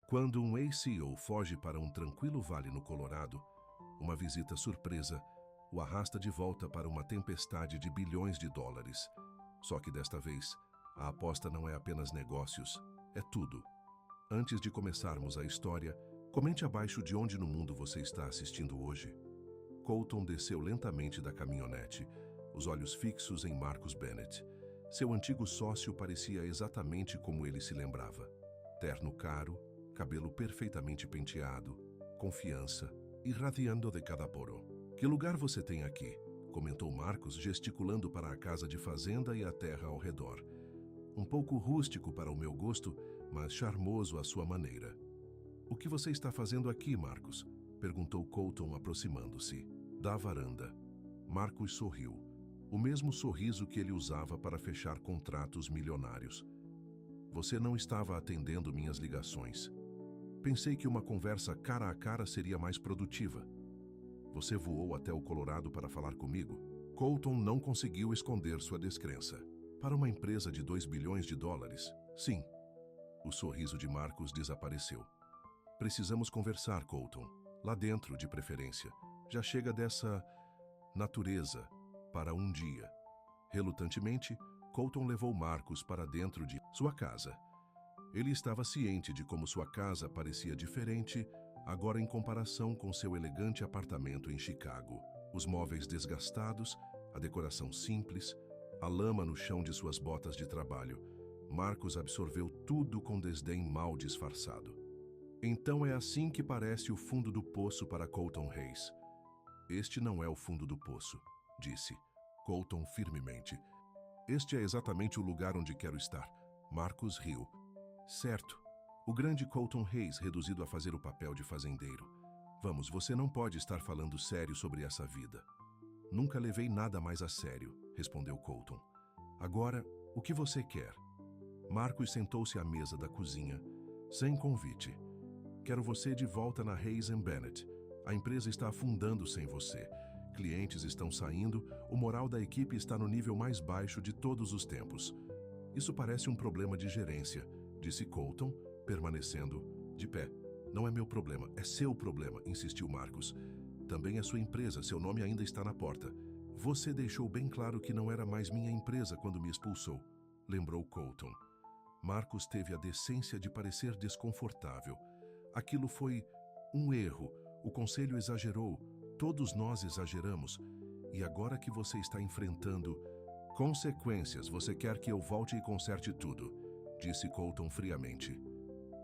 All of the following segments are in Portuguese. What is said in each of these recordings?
Quando um ex-CEO foge para um tranquilo vale no Colorado, uma visita surpresa o arrasta de volta para uma tempestade de bilhões de dólares. Só que desta vez, a aposta não é apenas negócios, é tudo. Antes de começarmos a história, comente abaixo de onde no mundo você está assistindo hoje. Colton desceu lentamente da caminhonete, os olhos fixos em Marcus Bennett. Seu antigo sócio parecia exatamente como ele se lembrava. Terno caro, cabelo perfeitamente penteado, confiança, irradiando de cada poro. "Que lugar você tem aqui?", comentou Marcus, gesticulando para a casa de fazenda e a terra ao redor. "Um pouco rústico para o meu gosto, mas charmoso à sua maneira." "O que você está fazendo aqui, Marcus?", perguntou Colton, aproximando-se da varanda. Marcus sorriu, o mesmo sorriso que ele usava para fechar contratos milionários. "Você não estava atendendo minhas ligações. Pensei que uma conversa cara a cara seria mais produtiva." "Você voou até o Colorado para falar comigo?" Colton não conseguiu esconder sua descrença. "Para uma empresa de 2 bilhões de dólares? Sim." O sorriso de Marcus desapareceu. "Precisamos conversar, Colton. Lá dentro, de preferência. Já chega dessa natureza para um dia." Relutantemente, Colton levou Marcus para dentro de sua casa. Ele estava ciente de como sua casa parecia diferente agora em comparação com seu elegante apartamento em Chicago. Os móveis desgastados, a decoração simples, a lama no chão de suas botas de trabalho. Marcus absorveu tudo com desdém mal disfarçado. "Então é assim que parece o fundo do poço para Colton Hayes." "Este não é o fundo do poço", disse Colton firmemente. "Este é exatamente o lugar onde quero estar." Marcus riu. "Certo. O grande Colton Hayes reduzido a fazer o papel de fazendeiro. Vamos, você não pode estar falando sério sobre essa vida." "Nunca levei nada mais a sério", respondeu Colton. "Agora, o que você quer?" Marcus sentou-se à mesa da cozinha, sem convite. "Quero você de volta na Hayes & Bennett. A empresa está afundando sem você. Clientes estão saindo, o moral da equipe está no nível mais baixo de todos os tempos." "Isso parece um problema de gerência", disse Colton, permanecendo de pé. "Não é meu problema, é seu problema", insistiu Marcus. "Também é sua empresa, seu nome ainda está na porta." "Você deixou bem claro que não era mais minha empresa quando me expulsou", lembrou Colton. Marcus teve a decência de parecer desconfortável. "Aquilo foi um erro, o conselho exagerou, todos nós exageramos. E agora que você está enfrentando consequências, você quer que eu volte e conserte tudo", disse Colton friamente.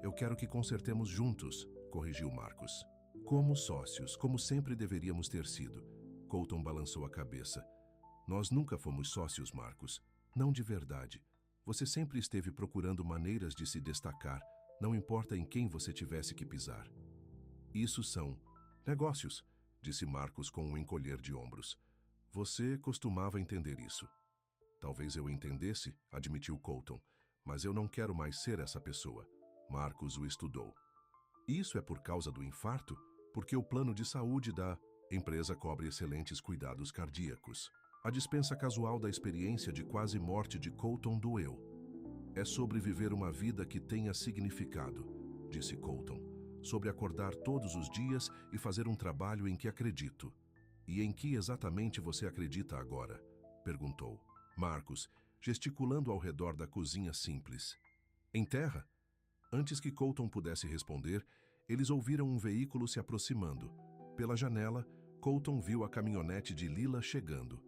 "Eu quero que consertemos juntos", corrigiu Marcus. "Como sócios, como sempre deveríamos ter sido." Colton balançou a cabeça. "Nós nunca fomos sócios, Marcus. Não de verdade. Você sempre esteve procurando maneiras de se destacar, não importa em quem você tivesse que pisar." "Isso são negócios", disse Marcus com um encolher de ombros. "Você costumava entender isso." "Talvez eu entendesse", admitiu Colton, "mas eu não quero mais ser essa pessoa." Marcus o estudou. "Isso é por causa do infarto? Porque o plano de saúde da empresa cobre excelentes cuidados cardíacos." A dispensa casual da experiência de quase morte de Colton doeu. "É sobre viver uma vida que tenha significado", disse Colton. "Sobre acordar todos os dias e fazer um trabalho em que acredito." "E em que exatamente você acredita agora?", perguntou Marcus, gesticulando ao redor da cozinha simples. "Em terra?" Antes que Colton pudesse responder, eles ouviram um veículo se aproximando. Pela janela, Colton viu a caminhonete de Lila chegando.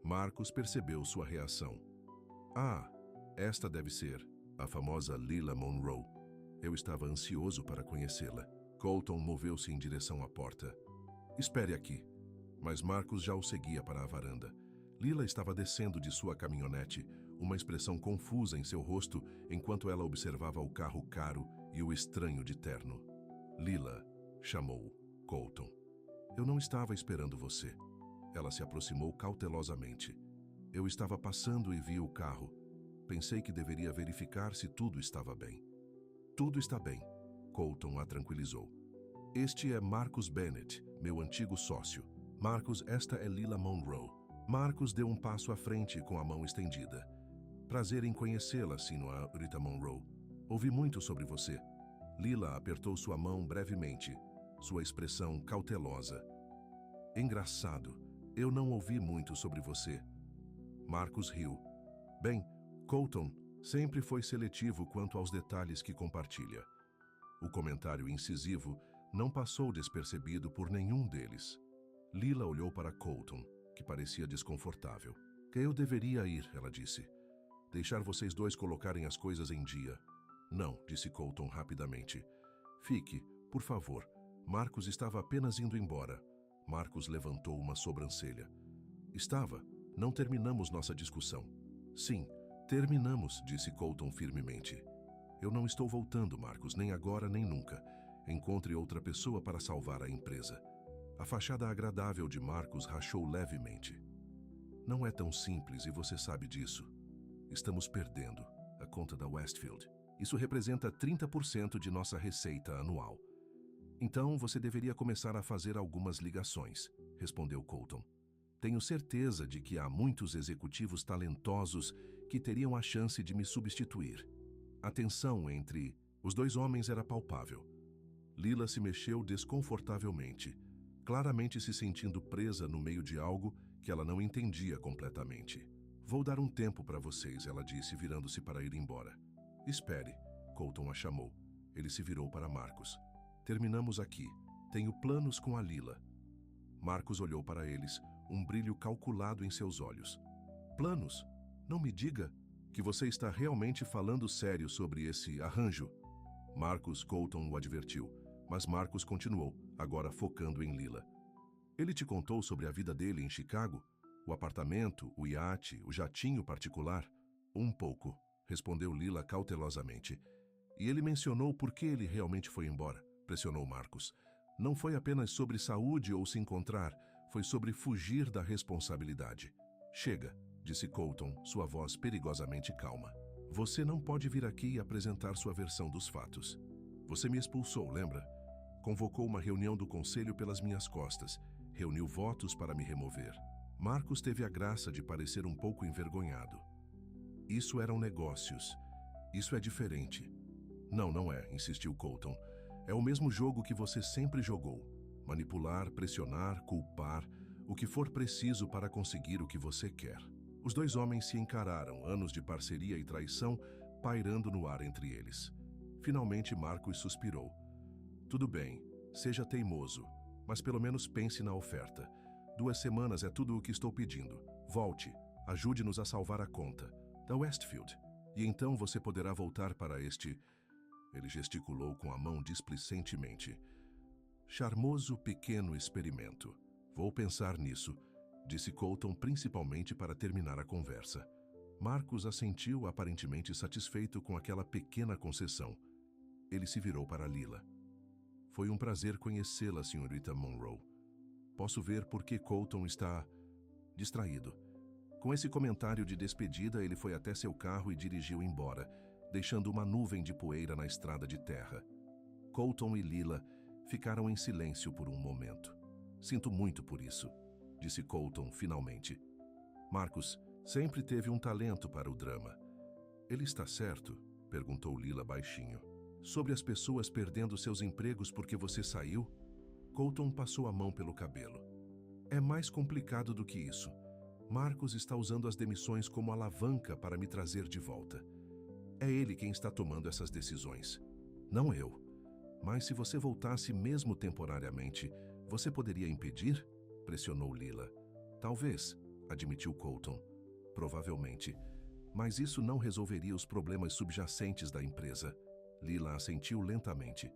Marcus percebeu sua reação. "Ah, esta deve ser a famosa Lila Monroe. Eu estava ansioso para conhecê-la." Colton moveu-se em direção à porta. "Espere aqui." Mas Marcus já o seguia para a varanda. Lila estava descendo de sua caminhonete, uma expressão confusa em seu rosto enquanto ela observava o carro caro e o estranho de terno. "Lila", chamou Colton. "Eu não estava esperando você." Ela se aproximou cautelosamente. "Eu estava passando e vi o carro. Pensei que deveria verificar se tudo estava bem." "Tudo está bem", Colton a tranquilizou. "Este é Marcus Bennett, meu antigo sócio." "Marcus, esta é Lila Monroe." Marcus deu um passo à frente com a mão estendida. "Prazer em conhecê-la, Sra. Monroe. Ouvi muito sobre você." Lila apertou sua mão brevemente, sua expressão cautelosa. Engraçado, eu não ouvi muito sobre você. Marcus riu. Bem, Colton sempre foi seletivo quanto aos detalhes que compartilha. O comentário incisivo não passou despercebido por nenhum deles. Lila olhou para Colton, que parecia desconfortável. Eu deveria ir, ela disse. Deixar vocês dois colocarem as coisas em dia. Não, disse Colton rapidamente. Fique, por favor. Marcus estava apenas indo embora. Marcus levantou uma sobrancelha. Estava. Não terminamos nossa discussão. Sim, terminamos, disse Colton firmemente. Eu não estou voltando, Marcus, nem agora nem nunca. Encontre outra pessoa para salvar a empresa. A fachada agradável de Marcus rachou levemente. Não é tão simples e você sabe disso. Estamos perdendo a conta da Westfield. Isso representa 30% de nossa receita anual. Então você deveria começar a fazer algumas ligações, respondeu Colton. Tenho certeza de que há muitos executivos talentosos que teriam a chance de me substituir. A tensão entre os dois homens era palpável. Lila se mexeu desconfortavelmente, claramente se sentindo presa no meio de algo que ela não entendia completamente. Vou dar um tempo para vocês, ela disse, virando-se para ir embora. Espere, Colton a chamou. Ele se virou para Marcus. Terminamos aqui. Tenho planos com a Lila. Marcus olhou para eles, um brilho calculado em seus olhos. Planos? Não me diga que você está realmente falando sério sobre esse arranjo. Marcus, Colton o advertiu, mas Marcus continuou, agora focando em Lila. Ele te contou sobre a vida dele em Chicago? O apartamento, o iate, o jatinho particular? Um pouco, respondeu Lila cautelosamente. E ele mencionou por que ele realmente foi embora, pressionou Marcus. Não foi apenas sobre saúde ou se encontrar, foi sobre fugir da responsabilidade. Chega, disse Colton, sua voz perigosamente calma. Você não pode vir aqui e apresentar sua versão dos fatos. Você me expulsou, lembra? Convocou uma reunião do conselho pelas minhas costas, reuniu votos para me remover. Marcus teve a graça de parecer um pouco envergonhado. Isso eram negócios. Isso é diferente. Não, não é, insistiu Colton. É o mesmo jogo que você sempre jogou. Manipular, pressionar, culpar, o que for preciso para conseguir o que você quer. Os dois homens se encararam, anos de parceria e traição pairando no ar entre eles. Finalmente Marcus suspirou. Tudo bem, seja teimoso, mas pelo menos pense na oferta. 2 semanas é tudo o que estou pedindo. Volte, ajude-nos a salvar a conta da Westfield. E então você poderá voltar para este... Ele gesticulou com a mão displicentemente. Charmoso pequeno experimento. Vou pensar nisso, disse Colton principalmente para terminar a conversa. Marcus assentiu aparentemente satisfeito com aquela pequena concessão. Ele se virou para Lila. Foi um prazer conhecê-la, senhorita Monroe. Posso ver por que Colton está distraído. Com esse comentário de despedida, ele foi até seu carro e dirigiu embora, deixando uma nuvem de poeira na estrada de terra. Colton e Lila ficaram em silêncio por um momento. Sinto muito por isso, disse Colton finalmente. Marcus sempre teve um talento para o drama. Ele está certo? Perguntou Lila baixinho. Sobre as pessoas perdendo seus empregos porque você saiu? Colton passou a mão pelo cabelo. É mais complicado do que isso. Marcus está usando as demissões como alavanca para me trazer de volta. É ele quem está tomando essas decisões, não eu. Mas se você voltasse mesmo temporariamente, você poderia impedir? Pressionou Lila. Talvez, admitiu Colton. Provavelmente. Mas isso não resolveria os problemas subjacentes da empresa. Lila assentiu lentamente.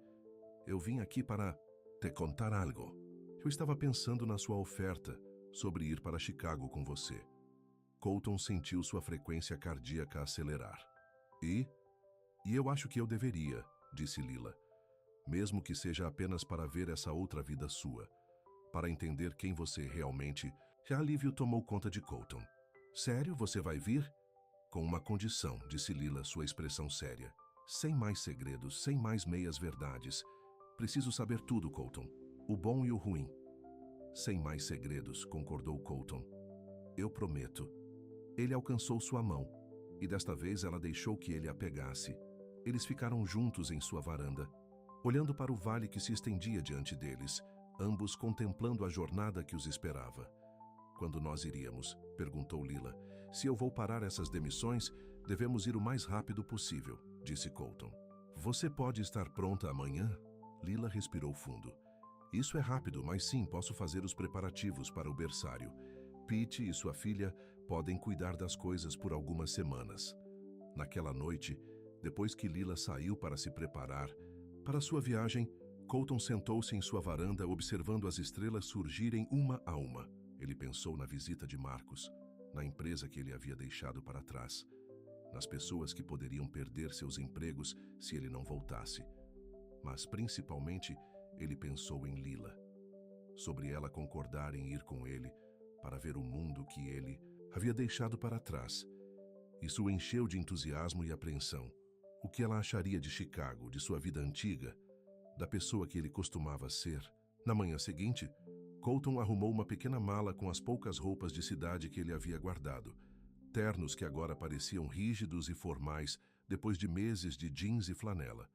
Eu vim aqui para te contar algo. Eu estava pensando na sua oferta sobre ir para Chicago com você. Colton sentiu sua frequência cardíaca acelerar. E eu acho que eu deveria, disse Lila. Mesmo que seja apenas para ver essa outra vida sua, para entender quem você realmente... Alívio tomou conta de Colton. Sério, você vai vir? Com uma condição, disse Lila, sua expressão séria. Sem mais segredos, sem mais meias-verdades. Preciso saber tudo, Colton. O bom e o ruim. Sem mais segredos, concordou Colton. Eu prometo. Ele alcançou sua mão, e desta vez ela deixou que ele a pegasse. Eles ficaram juntos em sua varanda. olhando para o vale que se estendia diante deles, ambos contemplando a jornada que os esperava. "Quando nós iríamos?", perguntou Lila. "Se eu vou parar essas demissões, devemos ir o mais rápido possível", disse Colton. "Você pode estar pronta amanhã?", Lila respirou fundo. "Isso é rápido, mas sim, posso fazer os preparativos para o berçário. Pete e sua filha podem cuidar das coisas por algumas semanas." Naquela noite, depois que Lila saiu para se preparar para sua viagem, Colton sentou-se em sua varanda observando as estrelas surgirem uma a uma. Ele pensou na visita de Marcus, na empresa que ele havia deixado para trás, nas pessoas que poderiam perder seus empregos se ele não voltasse. Mas, principalmente, ele pensou em Lila, sobre ela concordar em ir com ele para ver o mundo que ele havia deixado para trás. Isso o encheu de entusiasmo e apreensão. O que ela acharia de Chicago, de sua vida antiga, da pessoa que ele costumava ser? Na manhã seguinte, Colton arrumou uma pequena mala com as poucas roupas de cidade que ele havia guardado. Ternos que agora pareciam rígidos e formais depois de meses de jeans e flanela.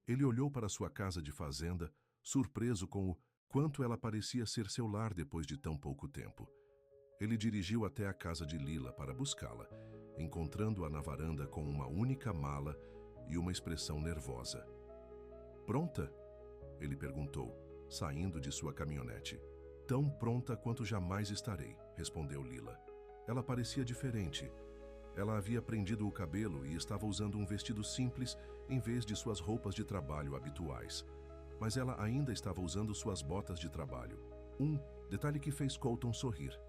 Ele olhou para sua casa de fazenda, surpreso com o quanto ela parecia ser seu lar depois de tão pouco tempo. Ele dirigiu até a casa de Lila para buscá-la, encontrando-a na varanda com uma única mala e uma expressão nervosa. "Pronta?", ele perguntou, saindo de sua caminhonete. "Tão pronta quanto jamais estarei", respondeu Lila. Ela parecia diferente. Ela havia prendido o cabelo e estava usando um vestido simples em vez de suas roupas de trabalho habituais. Mas ela ainda estava usando suas botas de trabalho. Um detalhe que fez Colton sorrir.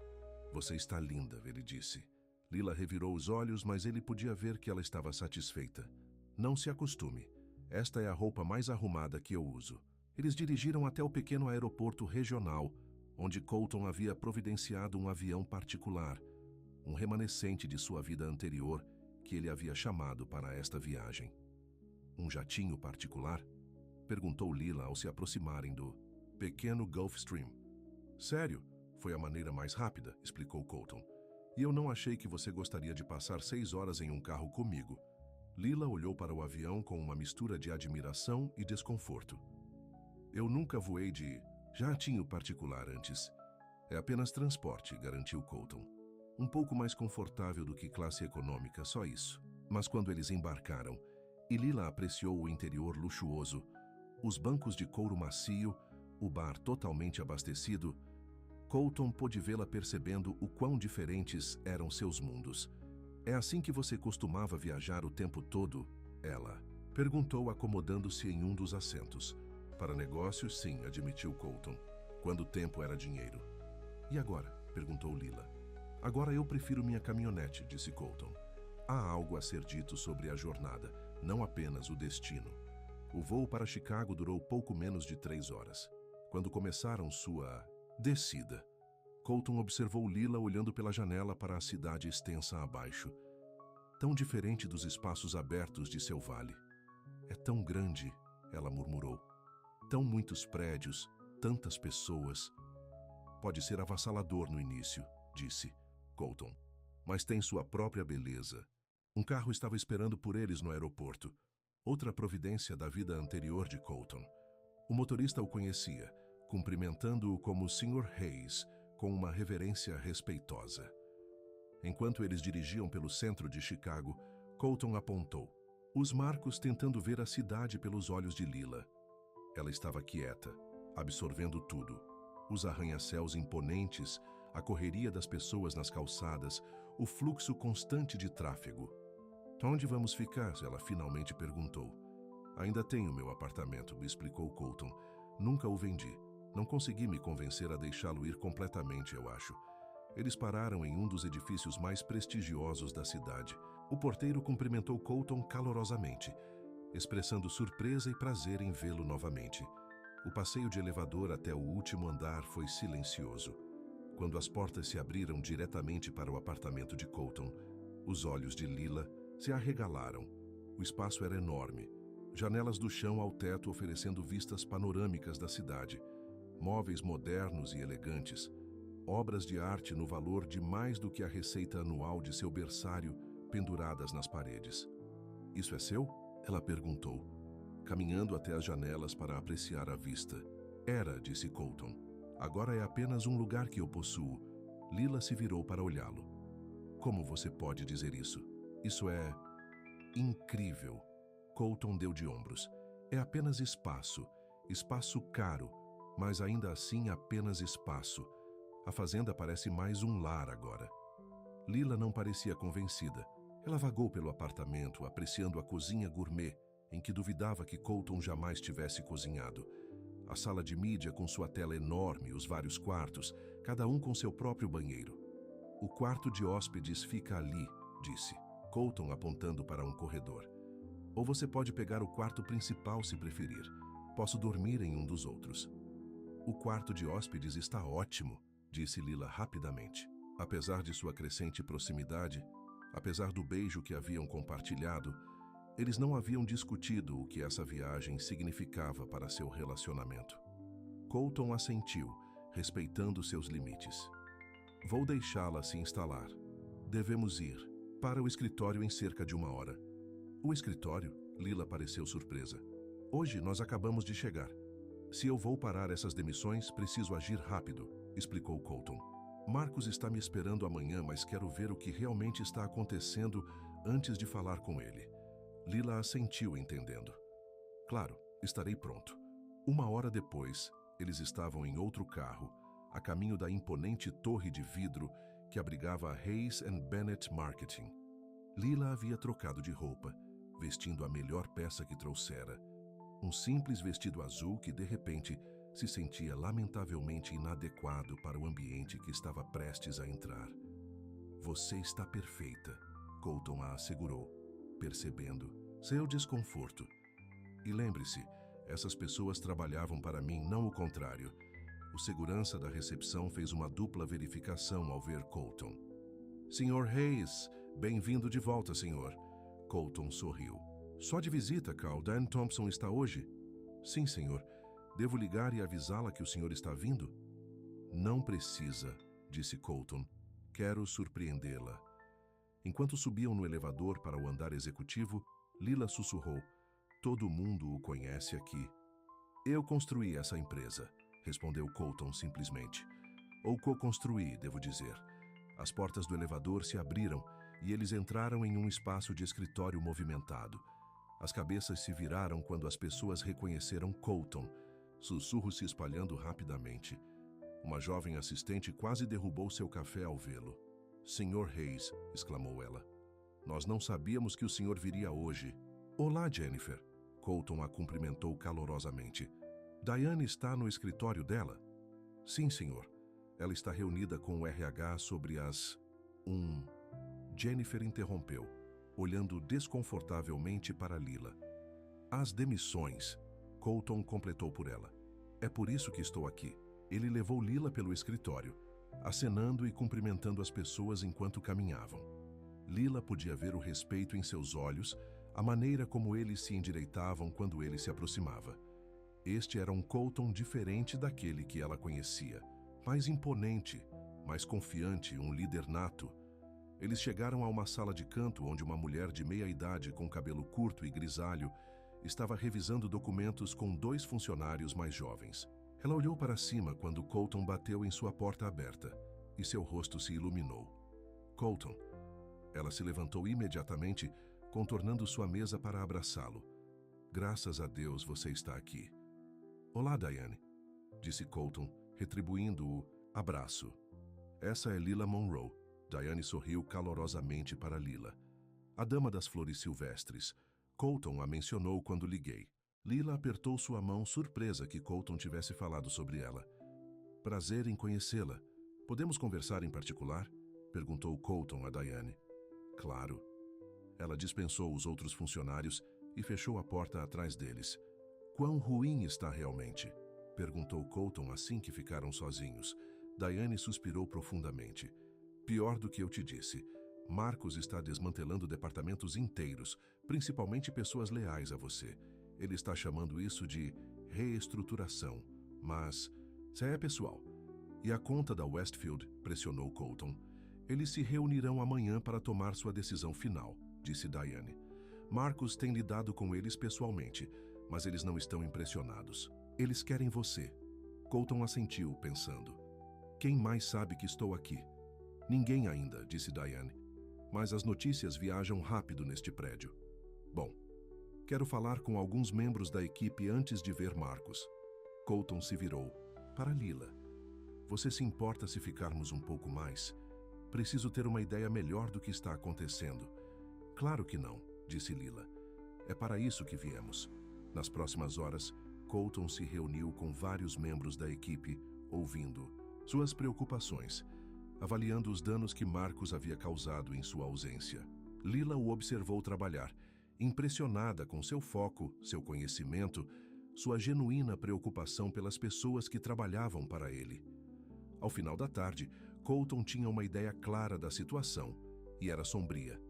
"Você está linda", ele disse. Lila revirou os olhos, mas ele podia ver que ela estava satisfeita. "Não se acostume. Esta é a roupa mais arrumada que eu uso." Eles dirigiram até o pequeno aeroporto regional, onde Colton havia providenciado um avião particular, um remanescente de sua vida anterior que ele havia chamado para esta viagem. "Um jatinho particular?", perguntou Lila ao se aproximarem do pequeno Gulfstream. "Sério, foi a maneira mais rápida", explicou Colton. "E eu não achei que você gostaria de passar 6 horas em um carro comigo." Lila olhou para o avião com uma mistura de admiração e desconforto. "Eu nunca voei de jatinho particular antes. É apenas transporte", garantiu Colton. "Um pouco mais confortável do que classe econômica, só isso." Mas quando eles embarcaram, e Lila apreciou o interior luxuoso, os bancos de couro macio, o bar totalmente abastecido, Colton pôde vê-la percebendo o quão diferentes eram seus mundos. "É assim que você costumava viajar o tempo todo?", ela perguntou, acomodando-se em um dos assentos. "Para negócios, sim", admitiu Colton, "quando o tempo era dinheiro." "E agora?", perguntou Lila. "Agora eu prefiro minha caminhonete", disse Colton. Há algo a ser dito sobre a jornada, não apenas o destino. O voo para Chicago durou pouco menos de 3 horas. Quando começaram sua descida, Colton observou Lila olhando pela janela para a cidade extensa abaixo. Tão diferente dos espaços abertos de seu vale. "É tão grande", ela murmurou. "Tão muitos prédios, tantas pessoas." "Pode ser avassalador no início", disse Colton, "mas tem sua própria beleza." Um carro estava esperando por eles no aeroporto. Outra providência da vida anterior de Colton. O motorista o conhecia, cumprimentando-o como Sr. Hayes, com uma reverência respeitosa. Enquanto eles dirigiam pelo centro de Chicago, Colton apontou, os marcos tentando ver a cidade pelos olhos de Lila. Ela estava quieta, absorvendo tudo. Os arranha-céus imponentes, a correria das pessoas nas calçadas, o fluxo constante de tráfego. "Onde vamos ficar?", ela finalmente perguntou. "Ainda tenho meu apartamento", explicou Colton. "Nunca o vendi. Não consegui me convencer a deixá-lo ir completamente, eu acho." Eles pararam em um dos edifícios mais prestigiosos da cidade. O porteiro cumprimentou Colton calorosamente, expressando surpresa e prazer em vê-lo novamente. O passeio de elevador até o último andar foi silencioso. Quando as portas se abriram diretamente para o apartamento de Colton, os olhos de Lila se arregalaram. O espaço era enorme. Janelas do chão ao teto oferecendo vistas panorâmicas da cidade. Móveis modernos e elegantes. Obras de arte no valor de mais do que a receita anual de seu berçário penduradas nas paredes. "Isso é seu?", ela perguntou. caminhando até as janelas para apreciar a vista. Era, disse Colton. Agora é apenas um lugar que eu possuo. Lila se virou para olhá-lo. Como você pode dizer isso? Isso é incrível. Colton deu de ombros. É apenas espaço. Espaço caro, mas ainda assim apenas espaço. A fazenda parece mais um lar agora. Lila não parecia convencida. Ela vagou pelo apartamento, apreciando a cozinha gourmet, em que duvidava que Colton jamais tivesse cozinhado. A sala de mídia com sua tela enorme, os vários quartos, cada um com seu próprio banheiro. O quarto de hóspedes fica ali, disse, Colton apontando para um corredor. Ou você pode pegar o quarto principal se preferir. Posso dormir em um dos outros. O quarto de hóspedes está ótimo, disse Lila rapidamente. Apesar de sua crescente proximidade, apesar do beijo que haviam compartilhado, eles não haviam discutido o que essa viagem significava para seu relacionamento. Colton assentiu, respeitando seus limites. Vou deixá-la se instalar. Devemos ir para o escritório em cerca de 1 hora. O escritório? Lila pareceu surpresa. Hoje nós acabamos de chegar. Se eu vou parar essas demissões, preciso agir rápido, explicou Colton. Marcos está me esperando amanhã, mas quero ver o que realmente está acontecendo antes de falar com ele. Lila assentiu, entendendo. Claro, estarei pronto. 1 hora depois, eles estavam em outro carro, a caminho da imponente torre de vidro que abrigava a Hayes & Bennett Marketing. Lila havia trocado de roupa, vestindo a melhor peça que trouxera. Um simples vestido azul que, de repente, se sentia lamentavelmente inadequado para o ambiente que estava prestes a entrar. Você está perfeita, Colton a assegurou, percebendo seu desconforto. E lembre-se, essas pessoas trabalhavam para mim, não o contrário. O segurança da recepção fez uma dupla verificação ao ver Colton. Sr. Hayes, bem-vindo de volta, senhor. Colton sorriu. Só de visita, Carl. Dan Thompson está hoje? Sim, senhor. Devo ligar e avisá-la que o senhor está vindo? Não precisa, disse Colton. Quero surpreendê-la. Enquanto subiam no elevador para o andar executivo, Lila sussurrou. Todo mundo o conhece aqui. Eu construí essa empresa, respondeu Colton simplesmente. Ou co-construí, devo dizer. As portas do elevador se abriram e eles entraram em um espaço de escritório movimentado. As cabeças se viraram quando as pessoas reconheceram Colton, sussurros se espalhando rapidamente. Uma jovem assistente quase derrubou seu café ao vê-lo. Sr. Hayes, exclamou ela. Nós não sabíamos que o senhor viria hoje. Olá, Jennifer. Colton a cumprimentou calorosamente. Diane está no escritório dela? Sim, senhor. Ela está reunida com o RH sobre as... Jennifer interrompeu, olhando desconfortavelmente para Lila. As demissões, Colton completou por ela. É por isso que estou aqui. Ele levou Lila pelo escritório, acenando e cumprimentando as pessoas enquanto caminhavam. Lila podia ver o respeito em seus olhos, a maneira como eles se endireitavam quando ele se aproximava. Este era um Colton diferente daquele que ela conhecia, mais imponente, mais confiante, um líder nato. Eles chegaram a uma sala de canto onde uma mulher de meia-idade com cabelo curto e grisalho estava revisando documentos com 2 funcionários mais jovens. Ela olhou para cima quando Colton bateu em sua porta aberta e seu rosto se iluminou. Colton. Ela se levantou imediatamente, contornando sua mesa para abraçá-lo. Graças a Deus você está aqui. Olá, Diane, disse Colton, retribuindo o abraço. Essa é Lila Monroe. Diane sorriu calorosamente para Lila. A dama das flores silvestres. Colton a mencionou quando liguei. Lila apertou sua mão, surpresa que Colton tivesse falado sobre ela. Prazer em conhecê-la. Podemos conversar em particular? Perguntou Colton a Diane. Claro. Ela dispensou os outros funcionários e fechou a porta atrás deles. Quão ruim está realmente? Perguntou Colton assim que ficaram sozinhos. Diane suspirou profundamente. Pior do que eu te disse. Marcos está desmantelando departamentos inteiros, principalmente pessoas leais a você. Ele está chamando isso de reestruturação, mas é pessoal. E a conta da Westfield, pressionou Colton. Eles se reunirão amanhã para tomar sua decisão final, disse Diane. Marcos tem lidado com eles pessoalmente, mas eles não estão impressionados. Eles querem você. Colton assentiu, pensando. Quem mais sabe que estou aqui? Ninguém ainda, disse Diane. Mas as notícias viajam rápido neste prédio. Bom, quero falar com alguns membros da equipe antes de ver Marcus. Colton se virou. Para Lila. Você se importa se ficarmos um pouco mais? Preciso ter uma ideia melhor do que está acontecendo. Claro que não, disse Lila. É para isso que viemos. Nas próximas horas, Colton se reuniu com vários membros da equipe, ouvindo suas preocupações, avaliando os danos que Marcus havia causado em sua ausência. Lila o observou trabalhar, impressionada com seu foco, seu conhecimento, sua genuína preocupação pelas pessoas que trabalhavam para ele. Ao final da tarde, Colton tinha uma ideia clara da situação e era sombria.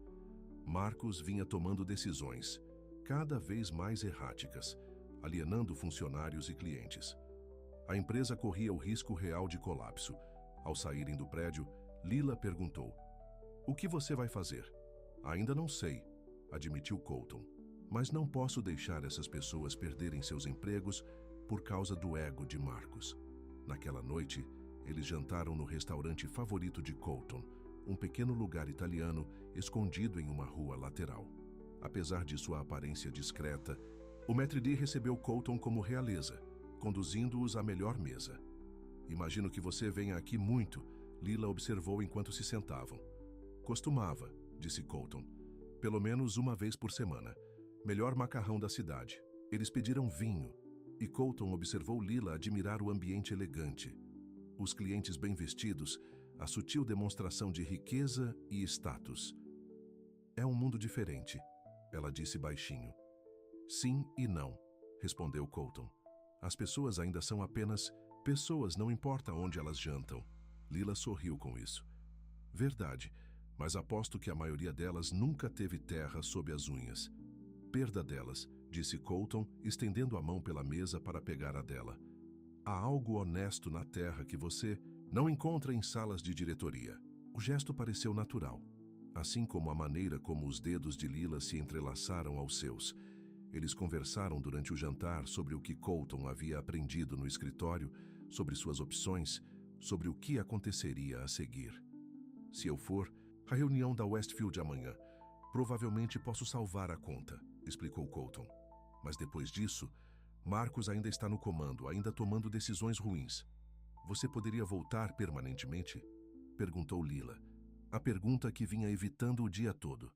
Marcus vinha tomando decisões, cada vez mais erráticas, alienando funcionários e clientes. A empresa corria o risco real de colapso. Ao saírem do prédio, Lila perguntou: "O que você vai fazer?" "Ainda não sei", admitiu Colton. "Mas não posso deixar essas pessoas perderem seus empregos por causa do ego de Marcus." Naquela noite, eles jantaram no restaurante favorito de Colton, um pequeno lugar italiano escondido em uma rua lateral. Apesar de sua aparência discreta, o maître d' recebeu Colton como realeza, conduzindo-os à melhor mesa. "Imagino que você venha aqui muito", Lila observou enquanto se sentavam. "Costumava", disse Colton. "Pelo menos uma vez por semana. Melhor macarrão da cidade." Eles pediram vinho, e Colton observou Lila admirar o ambiente elegante. Os clientes bem vestidos, a sutil demonstração de riqueza e status. "É um mundo diferente", ela disse baixinho. "Sim e não", respondeu Colton. "As pessoas ainda são apenas pessoas, não importa onde elas jantam." Lila sorriu com isso. "Verdade, mas aposto que a maioria delas nunca teve terra sob as unhas." "Perda delas", disse Colton, estendendo a mão pela mesa para pegar a dela. "Há algo honesto na terra que você não encontra em salas de diretoria." O gesto pareceu natural, assim como a maneira como os dedos de Lila se entrelaçaram aos seus. Eles conversaram durante o jantar sobre o que Colton havia aprendido no escritório, sobre suas opções, sobre o que aconteceria a seguir. "Se eu for, a reunião da Westfield amanhã. Provavelmente posso salvar a conta", explicou Colton. "Mas depois disso, Marcus ainda está no comando, ainda tomando decisões ruins." "Você poderia voltar permanentemente?" perguntou Lila. A pergunta que vinha evitando o dia todo.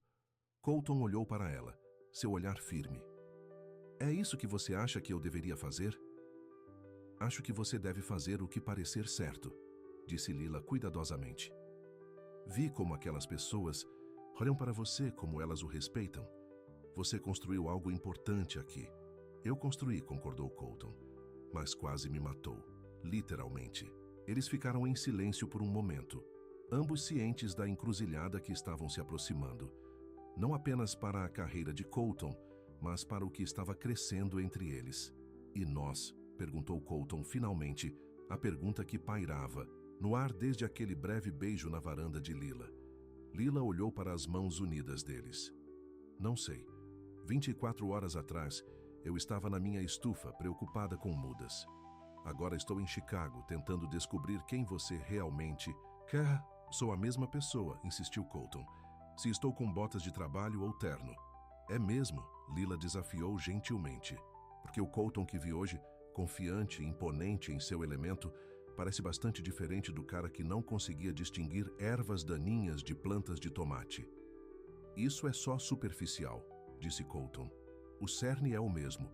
Colton olhou para ela, seu olhar firme. "É isso que você acha que eu deveria fazer?" "Acho que você deve fazer o que parecer certo", disse Lila cuidadosamente. "Vi como aquelas pessoas olham para você, como elas o respeitam. Você construiu algo importante aqui." "Eu construí", concordou Colton, "mas quase me matou, literalmente." Eles ficaram em silêncio por um momento, ambos cientes da encruzilhada que estavam se aproximando. Não apenas para a carreira de Colton, mas para o que estava crescendo entre eles. "E nós?", perguntou Colton finalmente, a pergunta que pairava no ar desde aquele breve beijo na varanda de Lila. Lila olhou para as mãos unidas deles. "Não sei. 24 horas atrás, eu estava na minha estufa, preocupada com mudas. Agora estou em Chicago, tentando descobrir quem você realmente quer." "Sou a mesma pessoa", insistiu Colton. "Se estou com botas de trabalho ou terno." "É mesmo?", Lila desafiou gentilmente. Porque o Colton que vi hoje, confiante e imponente em seu elemento, parece bastante diferente do cara que não conseguia distinguir ervas daninhas de plantas de tomate. "Isso é só superficial", disse Colton. "O cerne é o mesmo.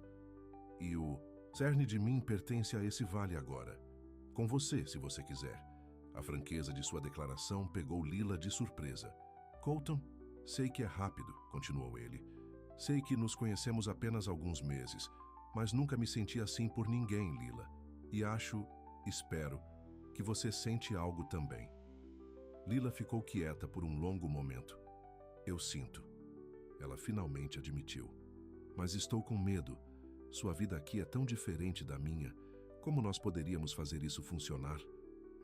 E o cerne de mim pertence a esse vale agora. Com você, se você quiser." A franqueza de sua declaração pegou Lila de surpresa. "Colton, sei que é rápido", continuou ele. "Sei que nos conhecemos apenas alguns meses, mas nunca me senti assim por ninguém, Lila. E espero, que você sente algo também." Lila ficou quieta por um longo momento. "Eu sinto", ela finalmente admitiu. "Mas estou com medo. Sua vida aqui é tão diferente da minha. Como nós poderíamos fazer isso funcionar?"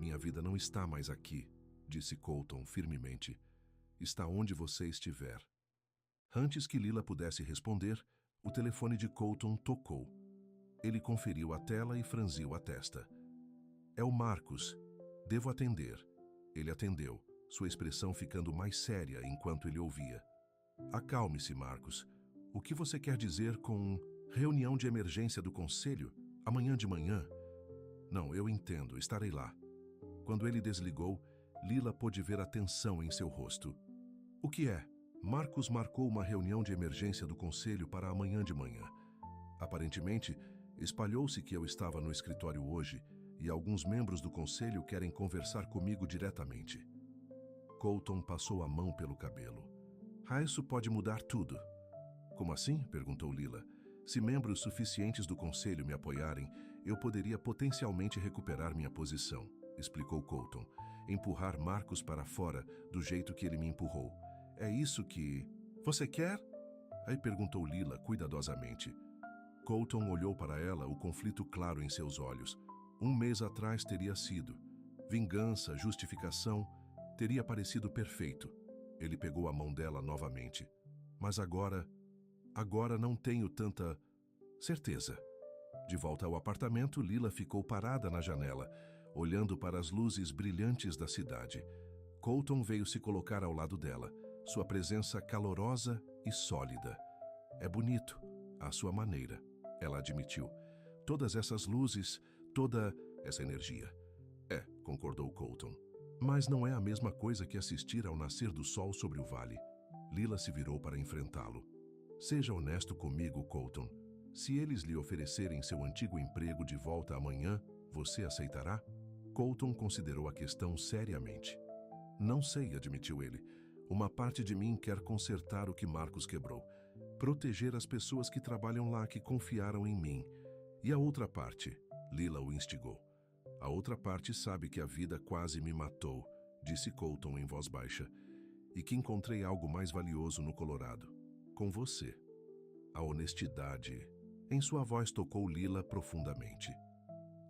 "Minha vida não está mais aqui", disse Colton firmemente. "Está onde você estiver." Antes que Lila pudesse responder, O telefone de Colton tocou. Ele conferiu a tela e franziu a testa. É o Marcus. Devo atender. Ele atendeu, sua expressão ficando mais séria enquanto ele ouvia. Acalme-se, Marcus. O que você quer dizer com reunião de emergência do conselho? Amanhã de manhã? Não, eu entendo. Estarei lá. Quando ele desligou, Lila pôde ver a tensão em seu rosto. O que é? Marcus marcou uma reunião de emergência do conselho para amanhã de manhã. Aparentemente, espalhou-se que eu estava no escritório hoje e alguns membros do conselho querem conversar comigo diretamente. Colton passou a mão pelo cabelo. Isso pode mudar tudo. Como assim? Perguntou Lila. Se membros suficientes do conselho me apoiarem, eu poderia potencialmente recuperar minha posição, explicou Colton. Empurrar Marcus para fora do jeito que ele me empurrou. É isso que... Você quer? Aí perguntou Lila cuidadosamente. Colton olhou para ela, o conflito claro em seus olhos. 1 mês atrás teria sido. Vingança, justificação, teria parecido perfeito. Ele pegou a mão dela novamente. Mas agora não tenho tanta certeza. De volta ao apartamento, Lila ficou parada na janela, olhando para as luzes brilhantes da cidade. Colton veio se colocar ao lado dela, sua presença calorosa e sólida. É bonito, à sua maneira, ela admitiu. Todas essas luzes, toda essa energia. É, concordou Colton. Mas não é a mesma coisa que assistir ao nascer do sol sobre o vale. Lila se virou para enfrentá-lo. Seja honesto comigo, Colton. Se eles lhe oferecerem seu antigo emprego de volta amanhã, você aceitará? Colton considerou a questão seriamente. Não sei, admitiu ele. Uma parte de mim quer consertar o que Marcus quebrou. Proteger as pessoas que trabalham lá, que confiaram em mim. E a outra parte? Lila o instigou. A outra parte sabe que a vida quase me matou, disse Colton em voz baixa, e que encontrei algo mais valioso no Colorado. Com você. A honestidade. Em sua voz tocou Lila profundamente.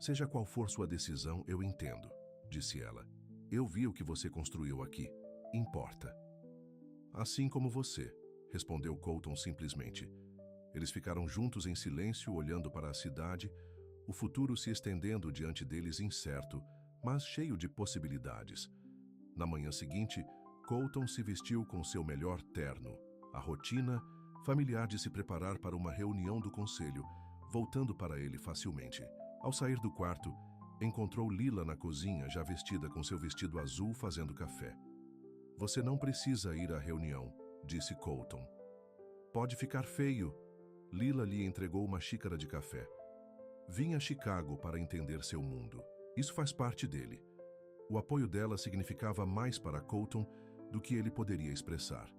Seja qual for sua decisão, eu entendo, disse ela. Eu vi o que você construiu aqui. Importa. Assim como você, respondeu Colton simplesmente. Eles ficaram juntos em silêncio, olhando para a cidade, o futuro se estendendo diante deles incerto, mas cheio de possibilidades. Na manhã seguinte, Colton se vestiu com seu melhor terno, a rotina familiar de se preparar para uma reunião do conselho, voltando para ele facilmente. Ao sair do quarto, encontrou Lila na cozinha, já vestida com seu vestido azul, fazendo café. Você não precisa ir à reunião, disse Colton. Pode ficar feio. Lila lhe entregou uma xícara de café. Vim a Chicago para entender seu mundo. Isso faz parte dele. O apoio dela significava mais para Colton do que ele poderia expressar.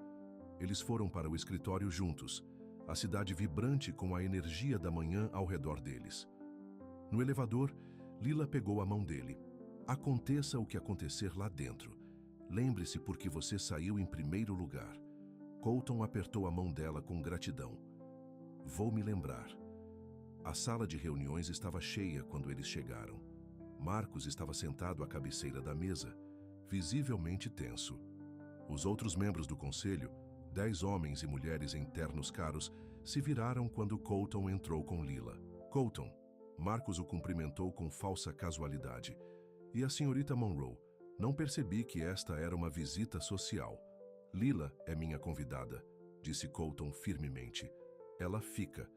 Eles foram para o escritório juntos, a cidade vibrante com a energia da manhã ao redor deles. No elevador, Lila pegou a mão dele. Aconteça o que acontecer lá dentro. Lembre-se por que você saiu em primeiro lugar. Colton apertou a mão dela com gratidão. Vou me lembrar. A sala de reuniões estava cheia quando eles chegaram. Marcus estava sentado à cabeceira da mesa, visivelmente tenso. Os outros membros do conselho, 10 homens e mulheres em ternos caros, se viraram quando Colton entrou com Lila. Colton, Marcus o cumprimentou com falsa casualidade. E a senhorita Monroe, não percebi que esta era uma visita social. Lila é minha convidada, disse Colton firmemente. Ela fica.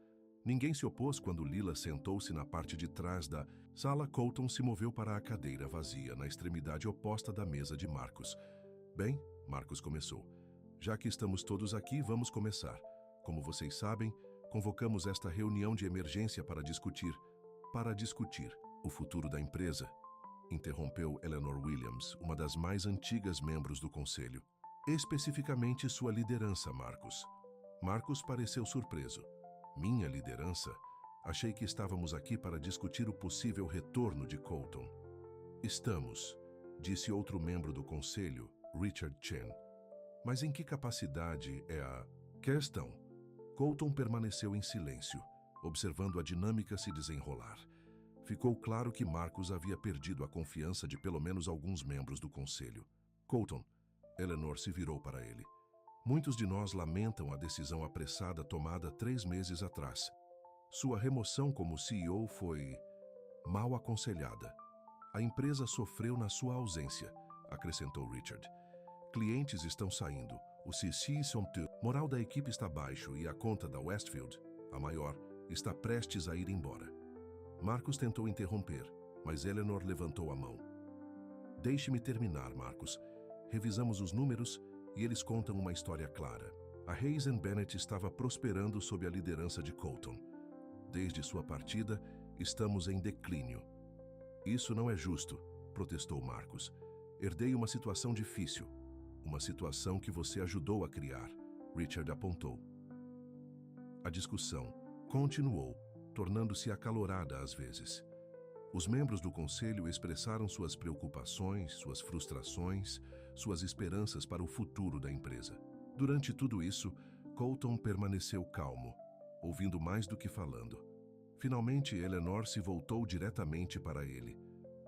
Ninguém se opôs quando Lila sentou-se na parte de trás da sala. Colton se moveu para a cadeira vazia, na extremidade oposta da mesa de Marcus. Bem, Marcus começou. Já que estamos todos aqui, vamos começar. Como vocês sabem, convocamos esta reunião de emergência para discutir o futuro da empresa, interrompeu Eleanor Williams, uma das mais antigas membros do conselho. Especificamente sua liderança, Marcus. Marcus pareceu surpreso. Minha liderança? Achei que estávamos aqui para discutir o possível retorno de Colton. Estamos, disse outro membro do conselho, Richard Chen. Mas em que capacidade é a questão? Colton permaneceu em silêncio, observando a dinâmica se desenrolar. Ficou claro que Marcus havia perdido a confiança de pelo menos alguns membros do conselho. Colton, Eleanor se virou para ele. Muitos de nós lamentam a decisão apressada tomada 3 meses atrás. Sua remoção como CEO foi mal aconselhada. A empresa sofreu na sua ausência, acrescentou Richard. Clientes estão saindo, os CCs são moral da equipe está baixo e a conta da Westfield, a maior, está prestes a ir embora. Marcus tentou interromper, mas Eleanor levantou a mão. Deixe-me terminar, Marcus. Revisamos os números e eles contam uma história clara. A Hayes & Bennett estava prosperando sob a liderança de Colton. Desde sua partida, estamos em declínio. Isso não é justo, protestou Marcus. Herdei uma situação difícil. Uma situação que você ajudou a criar, Richard apontou. A discussão continuou, tornando-se acalorada às vezes. Os membros do conselho expressaram suas preocupações, suas frustrações, suas esperanças para o futuro da empresa. Durante tudo isso, Colton permaneceu calmo, ouvindo mais do que falando. Finalmente, Eleanor se voltou diretamente para ele.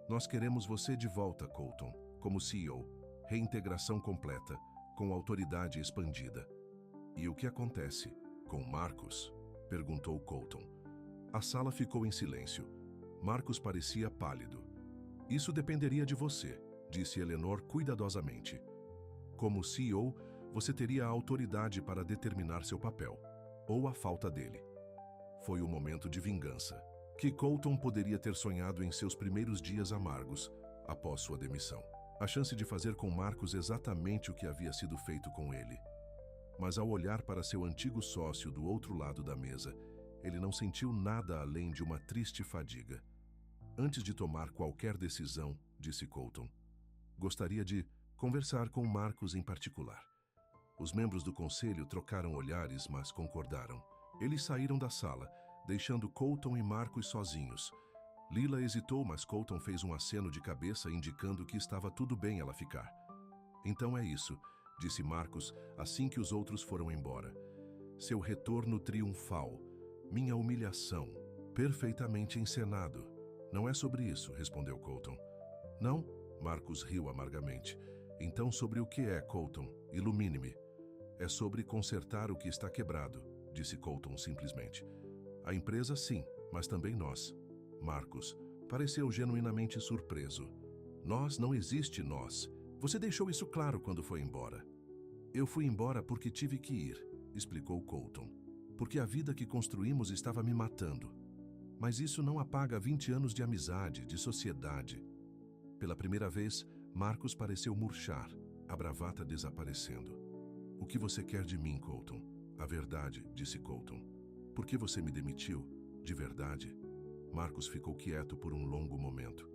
Nós queremos você de volta, Colton, como CEO. Reintegração completa, com autoridade expandida. E o que acontece com Marcus? Perguntou Colton. A sala ficou em silêncio. Marcus parecia pálido. Isso dependeria de você, disse Eleanor cuidadosamente. Como CEO, você teria a autoridade para determinar seu papel, ou a falta dele. Foi um momento de vingança, que Colton poderia ter sonhado em seus primeiros dias amargos, após sua demissão. A chance de fazer com Marcus exatamente o que havia sido feito com ele. Mas ao olhar para seu antigo sócio do outro lado da mesa, ele não sentiu nada além de uma triste fadiga. Antes de tomar qualquer decisão, disse Colton, gostaria de conversar com Marcus em particular. Os membros do conselho trocaram olhares, mas concordaram. Eles saíram da sala, deixando Colton e Marcus sozinhos. Lila hesitou, mas Colton fez um aceno de cabeça indicando que estava tudo bem ela ficar. Então é isso, disse Marcus assim que os outros foram embora. Seu retorno triunfal, minha humilhação, perfeitamente encenado. Não é sobre isso, respondeu Colton. Não? Marcus riu amargamente. Então sobre o que é, Colton? Ilumine-me. É sobre consertar o que está quebrado, disse Colton simplesmente. A empresa sim, mas também nós. Marcus pareceu genuinamente surpreso. Nós não existe nós. Você deixou isso claro quando foi embora. Eu fui embora porque tive que ir, explicou Colton. Porque a vida que construímos estava me matando. Mas isso não apaga 20 anos de amizade, de sociedade. Pela primeira vez, Marcus pareceu murchar, a bravata desaparecendo. O que você quer de mim, Colton? A verdade, disse Colton. Por que você me demitiu? De verdade? Marcus ficou quieto por um longo momento.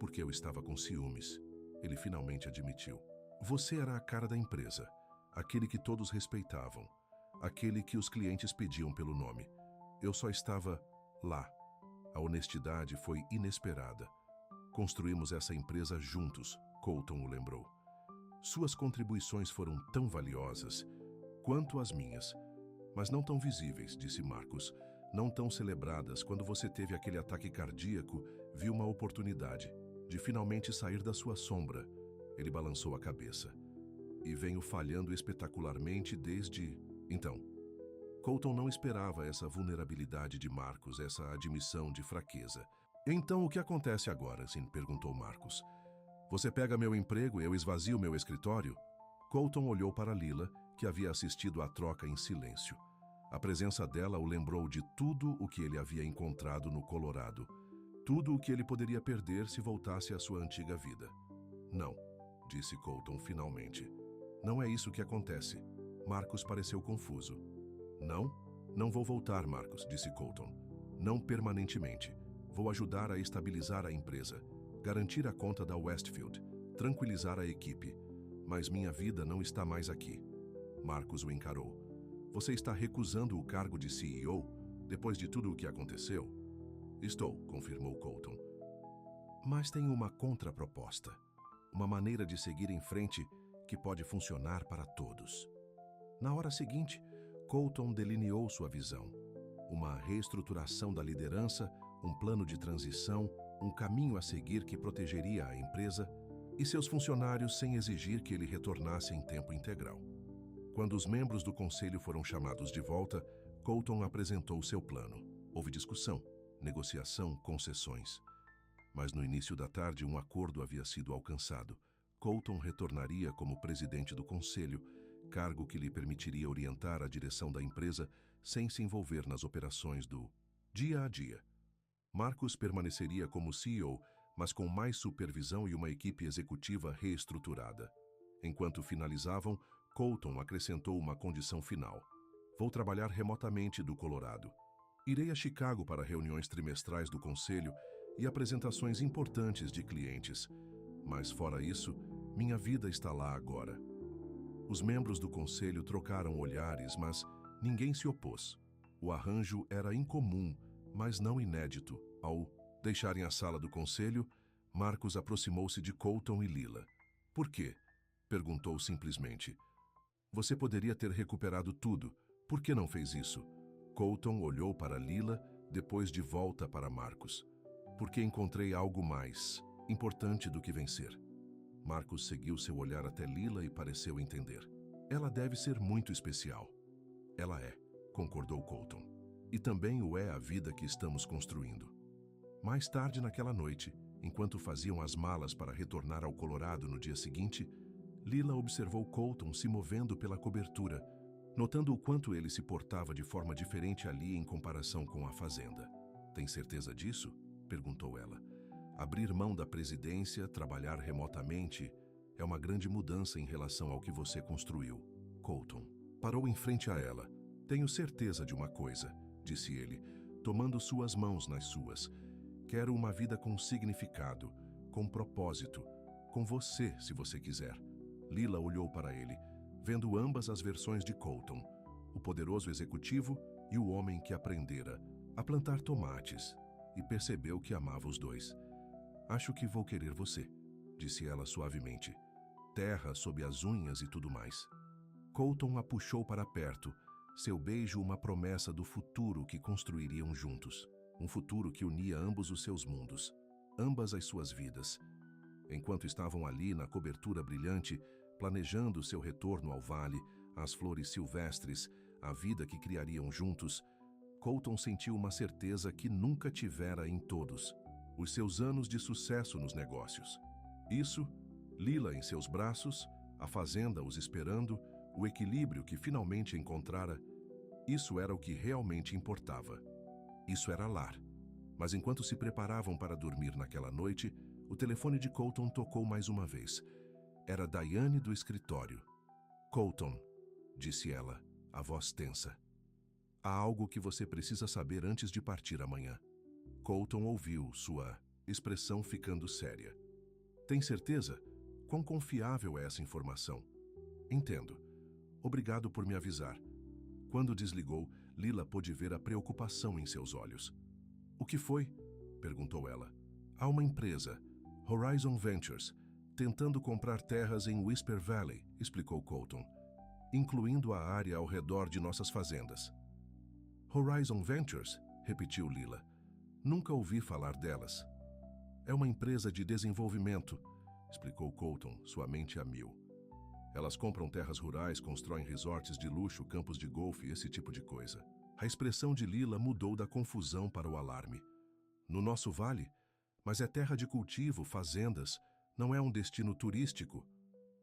Porque eu estava com ciúmes. Ele finalmente admitiu. Você era a cara da empresa, aquele que todos respeitavam, aquele que os clientes pediam pelo nome. Eu só estava lá. A honestidade foi inesperada. Construímos essa empresa juntos, Colton o lembrou. Suas contribuições foram tão valiosas quanto as minhas, mas não tão visíveis, disse Marcus. Não tão celebradas. Quando você teve aquele ataque cardíaco, viu uma oportunidade de finalmente sair da sua sombra. Ele balançou a cabeça. E venho falhando espetacularmente desde... Então, Colton não esperava essa vulnerabilidade de Marcus, essa admissão de fraqueza. Então, o que acontece agora? Sim, perguntou Marcus. Você pega meu emprego e eu esvazio meu escritório? Colton olhou para Lila, que havia assistido à troca em silêncio. A presença dela o lembrou de tudo o que ele havia encontrado no Colorado. Tudo o que ele poderia perder se voltasse à sua antiga vida. Não, disse Colton finalmente. Não é isso que acontece. Marcus pareceu confuso. Não? Não vou voltar, Marcus, disse Colton. Não permanentemente. Vou ajudar a estabilizar a empresa, garantir a conta da Westfield, tranquilizar a equipe. Mas minha vida não está mais aqui. Marcus o encarou. Você está recusando o cargo de CEO depois de tudo o que aconteceu? Estou, confirmou Colton. Mas tem uma contraproposta. Uma maneira de seguir em frente que pode funcionar para todos. Na hora seguinte, Colton delineou sua visão. Uma reestruturação da liderança, um plano de transição, um caminho a seguir que protegeria a empresa e seus funcionários sem exigir que ele retornasse em tempo integral. Quando os membros do conselho foram chamados de volta, Colton apresentou seu plano. Houve discussão, negociação, concessões. Mas no início da tarde um acordo havia sido alcançado. Colton retornaria como presidente do conselho, cargo que lhe permitiria orientar a direção da empresa sem se envolver nas operações do dia a dia. Marcus permaneceria como CEO, mas com mais supervisão e uma equipe executiva reestruturada. Enquanto finalizavam, Colton acrescentou uma condição final. Vou trabalhar remotamente do Colorado. Irei a Chicago para reuniões trimestrais do conselho e apresentações importantes de clientes. Mas fora isso, minha vida está lá agora. Os membros do conselho trocaram olhares, mas ninguém se opôs. O arranjo era incomum, mas não inédito. Ao deixarem a sala do conselho, Marcus aproximou-se de Colton e Lila. Por quê? Perguntou simplesmente. Você poderia ter recuperado tudo. Por que não fez isso? Colton olhou para Lila, depois de volta para Marcus. Porque encontrei algo mais importante do que vencer. Marcus seguiu seu olhar até Lila e pareceu entender. Ela deve ser muito especial. Ela é, concordou Colton. E também o é a vida que estamos construindo. Mais tarde naquela noite, enquanto faziam as malas para retornar ao Colorado no dia seguinte, Lila observou Colton se movendo pela cobertura, notando o quanto ele se portava de forma diferente ali em comparação com a fazenda. Tem certeza disso? Perguntou ela. Abrir mão da presidência, trabalhar remotamente, é uma grande mudança em relação ao que você construiu. Colton parou em frente a ela. Tenho certeza de uma coisa, disse ele, tomando suas mãos nas suas. Quero uma vida com significado, com propósito, com você, se você quiser. Lila olhou para ele, vendo ambas as versões de Colton, o poderoso executivo e o homem que aprendera a plantar tomates, e percebeu que amava os dois. Acho que vou querer você, disse ela suavemente. Terra sob as unhas e tudo mais. Colton a puxou para perto, seu beijo uma promessa do futuro que construiriam juntos. Um futuro que unia ambos os seus mundos, ambas as suas vidas. Enquanto estavam ali na cobertura brilhante, planejando seu retorno ao vale, as flores silvestres, a vida que criariam juntos, Colton sentiu uma certeza que nunca tivera em todos: os seus anos de sucesso nos negócios. Isso, Lila em seus braços, a fazenda os esperando, o equilíbrio que finalmente encontrara, isso era o que realmente importava. Isso era lar. Mas enquanto se preparavam para dormir naquela noite, o telefone de Colton tocou mais uma vez. Era Diane do escritório. Colton, disse ela, a voz tensa. Há algo que você precisa saber antes de partir amanhã. Colton ouviu sua expressão ficando séria. Tem certeza? Quão confiável é essa informação? Entendo. Obrigado por me avisar. Quando desligou, Lila pôde ver a preocupação em seus olhos. O que foi? Perguntou ela. Há uma empresa, Horizon Ventures, tentando comprar terras em Whisper Valley, explicou Colton, incluindo a área ao redor de nossas fazendas. Horizon Ventures? Repetiu Lila. Nunca ouvi falar delas. É uma empresa de desenvolvimento, explicou Colton, sua mente a mil. Elas compram terras rurais, constroem resorts de luxo, campos de golfe e esse tipo de coisa. A expressão de Lila mudou da confusão para o alarme. No nosso vale? Mas é terra de cultivo, fazendas. Não é um destino turístico?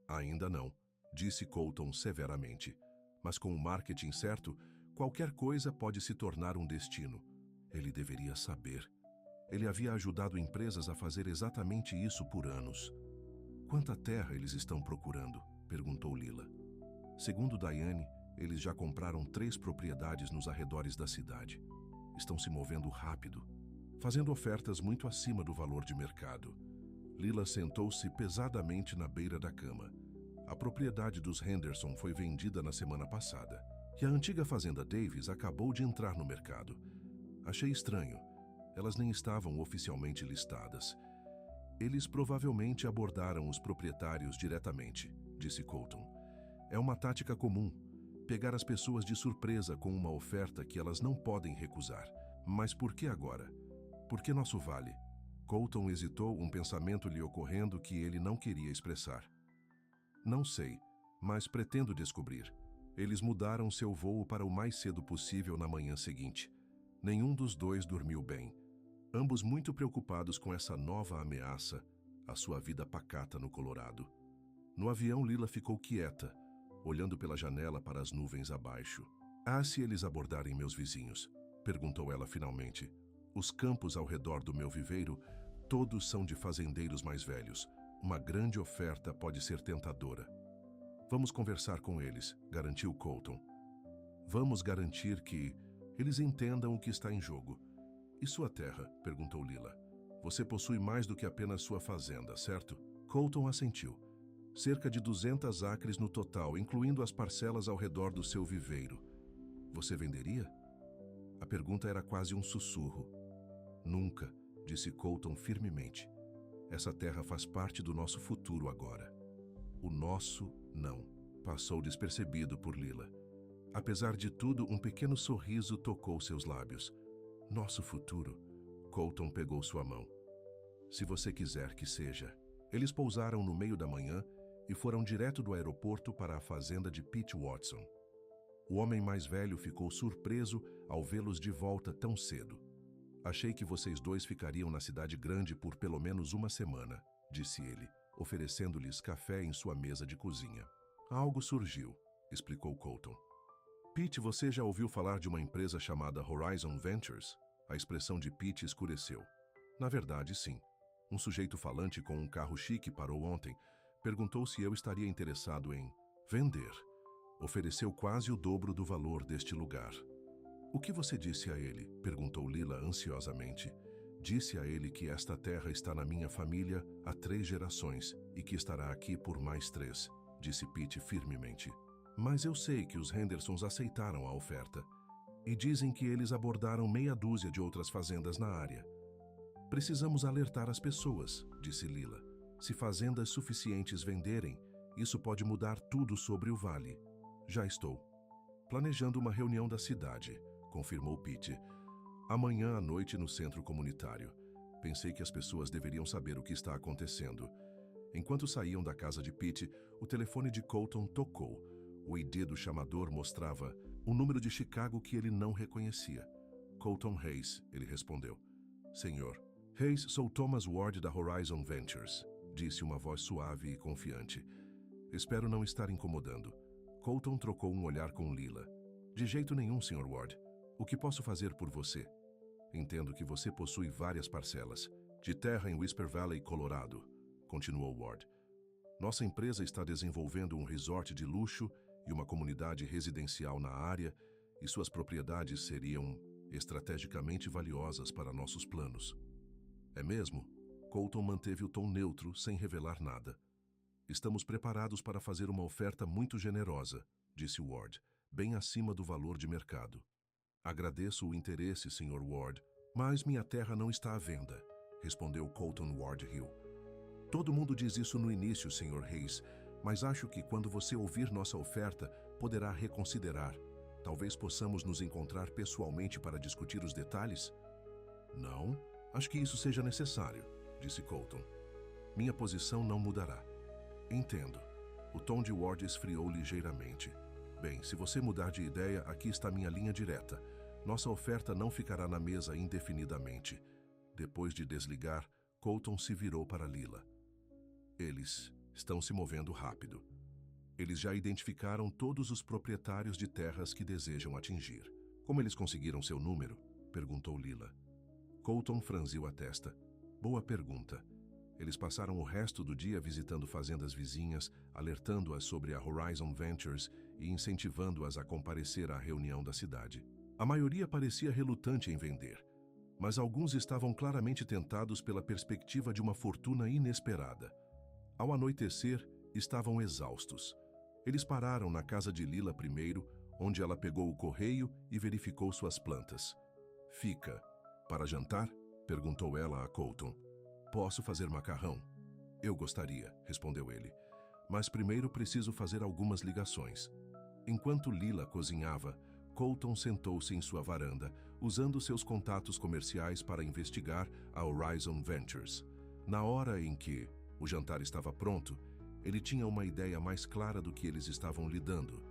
Ainda não, disse Colton severamente. Mas com o marketing certo, qualquer coisa pode se tornar um destino. Ele deveria saber. Ele havia ajudado empresas a fazer exatamente isso por anos. Quanta terra eles estão procurando? Perguntou Lila. Segundo Diane, eles já compraram 3 propriedades nos arredores da cidade. Estão se movendo rápido, fazendo ofertas muito acima do valor de mercado. Lila sentou-se pesadamente na beira da cama. A propriedade dos Henderson foi vendida na semana passada, e a antiga fazenda Davis acabou de entrar no mercado. Achei estranho. Elas nem estavam oficialmente listadas. Eles provavelmente abordaram os proprietários diretamente, disse Colton. É uma tática comum, pegar as pessoas de surpresa com uma oferta que elas não podem recusar. Mas por que agora? Por que nosso vale? Colton hesitou, um pensamento lhe ocorrendo que ele não queria expressar. Não sei, mas pretendo descobrir. Eles mudaram seu voo para o mais cedo possível na manhã seguinte. Nenhum dos dois dormiu bem. Ambos muito preocupados com essa nova ameaça à sua vida pacata no Colorado. No avião, Lila ficou quieta, olhando pela janela para as nuvens abaixo. "Ah, se eles abordarem meus vizinhos?" perguntou ela finalmente. "Os campos ao redor do meu viveiro, todos são de fazendeiros mais velhos. Uma grande oferta pode ser tentadora." "Vamos conversar com eles", garantiu Colton. "Vamos garantir que eles entendam o que está em jogo." "E sua terra?" perguntou Lila. "Você possui mais do que apenas sua fazenda, certo?" Colton assentiu. "Cerca de 200 acres no total, incluindo as parcelas ao redor do seu viveiro." "Você venderia?" A pergunta era quase um sussurro. "Nunca", disse Colton firmemente. "Essa terra faz parte do nosso futuro agora." "O nosso não", passou despercebido por Lila. Apesar de tudo, um pequeno sorriso tocou seus lábios. "Nosso futuro?" Colton pegou sua mão. "Se você quiser que seja." Eles pousaram no meio da manhã e foram direto do aeroporto para a fazenda de Pete Watson. O homem mais velho ficou surpreso ao vê-los de volta tão cedo. "Achei que vocês dois ficariam na cidade grande por pelo menos uma semana", disse ele, oferecendo-lhes café em sua mesa de cozinha. "Algo surgiu", explicou Colton. "Pete, você já ouviu falar de uma empresa chamada Horizon Ventures?" A expressão de Pete escureceu. "Na verdade, sim. Um sujeito falante com um carro chique parou ontem. Perguntou se eu estaria interessado em vender. Ofereceu quase o dobro do valor deste lugar." "O que você disse a ele?" perguntou Lila ansiosamente. "Disse a ele que esta terra está na minha família há 3 gerações e que estará aqui por mais 3, disse Pete firmemente. "Mas eu sei que os Hendersons aceitaram a oferta. E dizem que eles abordaram meia dúzia de outras fazendas na área." "Precisamos alertar as pessoas", disse Lila. "Se fazendas suficientes venderem, isso pode mudar tudo sobre o vale." "Já estou planejando uma reunião da cidade", confirmou Pete. "Amanhã à noite no centro comunitário. Pensei que as pessoas deveriam saber o que está acontecendo." Enquanto saíam da casa de Pete, o telefone de Colton tocou. O ID do chamador mostrava um número de Chicago que ele não reconhecia. "Colton Hayes", ele respondeu. "Senhor Hayes, sou Thomas Ward da Horizon Ventures", disse uma voz suave e confiante. "Espero não estar incomodando." Colton trocou um olhar com Lila. "De jeito nenhum, Sr. Ward. O que posso fazer por você?" "Entendo que você possui várias parcelas de terra em Whisper Valley, Colorado", continuou Ward. "Nossa empresa está desenvolvendo um resort de luxo e uma comunidade residencial na área, e suas propriedades seriam estrategicamente valiosas para nossos planos." "É mesmo?" Colton manteve o tom neutro, sem revelar nada. "Estamos preparados para fazer uma oferta muito generosa", disse Ward, "bem acima do valor de mercado." "Agradeço o interesse, Sr. Ward, mas minha terra não está à venda", respondeu Colton Ward Hill. "Todo mundo diz isso no início, Sr. Hayes, mas acho que quando você ouvir nossa oferta, poderá reconsiderar. Talvez possamos nos encontrar pessoalmente para discutir os detalhes?" "Não, acho que isso seja necessário", disse Colton. "Minha posição não mudará." "Entendo." O tom de Ward esfriou ligeiramente. "Bem, se você mudar de ideia, aqui está minha linha direta. Nossa oferta não ficará na mesa indefinidamente." Depois de desligar, Colton se virou para Lila. "Eles estão se movendo rápido. Eles já identificaram todos os proprietários de terras que desejam atingir." "Como eles conseguiram seu número?" perguntou Lila. Colton franziu a testa. "Boa pergunta. Eles passaram o resto do dia visitando fazendas vizinhas, alertando-as sobre a Horizon Ventures e incentivando-as a comparecer à reunião da cidade. A maioria parecia relutante em vender, mas alguns estavam claramente tentados pela perspectiva de uma fortuna inesperada. Ao anoitecer, estavam exaustos. Eles pararam na casa de Lila primeiro, onde ela pegou o correio e verificou suas plantas. "Fica para jantar?" perguntou ela a Colton. "Posso fazer macarrão?" "Eu gostaria", respondeu ele. "Mas primeiro preciso fazer algumas ligações." Enquanto Lila cozinhava, Colton sentou-se em sua varanda, usando seus contatos comerciais para investigar a Horizon Ventures. Na hora em que o jantar estava pronto, ele tinha uma ideia mais clara do que eles estavam lidando.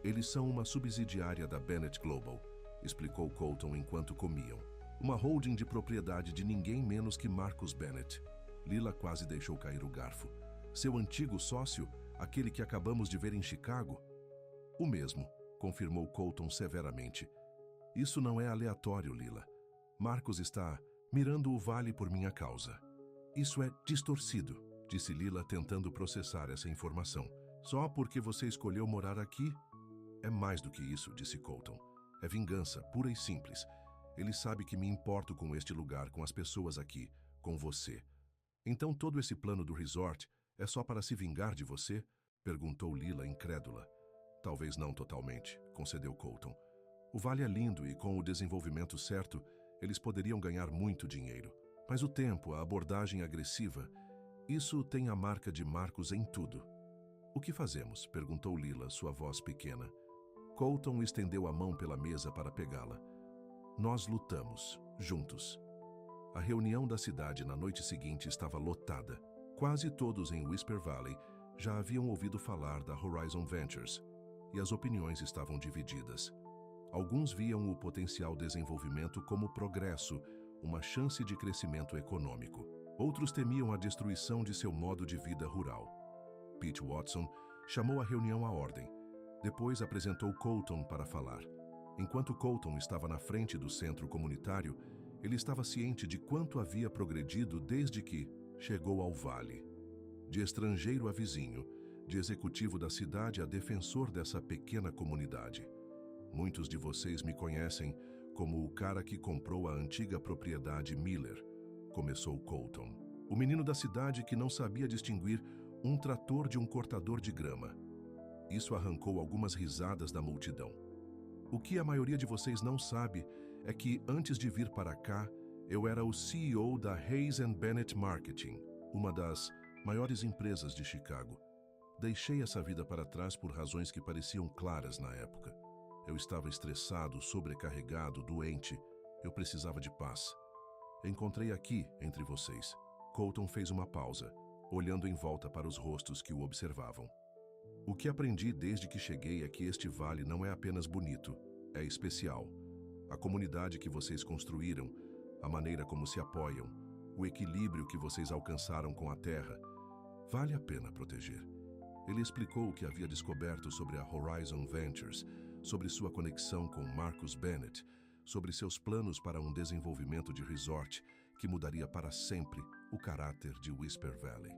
Eles são uma subsidiária da Bennett Global, explicou Colton enquanto comiam. Uma holding de propriedade de ninguém menos que Marcus Bennett. Lila quase deixou cair o garfo. Seu antigo sócio, aquele que acabamos de ver em Chicago? O mesmo, confirmou Colton severamente. Isso não é aleatório, Lila. Marcus está mirando o vale por minha causa. Isso é distorcido, disse Lila tentando processar essa informação. Só porque você escolheu morar aqui? É mais do que isso, disse Colton. É vingança, pura e simples. Ele sabe que me importo com este lugar, com as pessoas aqui, com você. Então todo esse plano do resort é só para se vingar de você? Perguntou Lila, incrédula. Talvez não totalmente, concedeu Colton. O vale é lindo e com o desenvolvimento certo, eles poderiam ganhar muito dinheiro. Mas o tempo, a abordagem agressiva, isso tem a marca de Marcus em tudo. O que fazemos? Perguntou Lila, sua voz pequena. Colton estendeu a mão pela mesa para pegá-la. Nós lutamos, juntos. A reunião da cidade na noite seguinte estava lotada. Quase todos em Whisper Valley já haviam ouvido falar da Horizon Ventures, e as opiniões estavam divididas. Alguns viam o potencial desenvolvimento como progresso, uma chance de crescimento econômico. Outros temiam a destruição de seu modo de vida rural. Pete Watson chamou a reunião à ordem. Depois apresentou Colton para falar. Enquanto Colton estava na frente do centro comunitário, ele estava ciente de quanto havia progredido desde que chegou ao vale. De estrangeiro a vizinho, de executivo da cidade a defensor dessa pequena comunidade. Muitos de vocês me conhecem como o cara que comprou a antiga propriedade Miller, começou Colton. O menino da cidade que não sabia distinguir um trator de um cortador de grama. Isso arrancou algumas risadas da multidão. O que a maioria de vocês não sabe é que, antes de vir para cá, eu era o CEO da Hayes & Bennett Marketing, uma das maiores empresas de Chicago. Deixei essa vida para trás por razões que pareciam claras na época. Eu estava estressado, sobrecarregado, doente. Eu precisava de paz. Encontrei aqui, entre vocês. Colton fez uma pausa, olhando em volta para os rostos que o observavam. O que aprendi desde que cheguei é que este vale não é apenas bonito, é especial. A comunidade que vocês construíram, a maneira como se apoiam, o equilíbrio que vocês alcançaram com a terra, vale a pena proteger. Ele explicou o que havia descoberto sobre a Horizon Ventures, sobre sua conexão com Marcus Bennett, sobre seus planos para um desenvolvimento de resort que mudaria para sempre o caráter de Whisper Valley.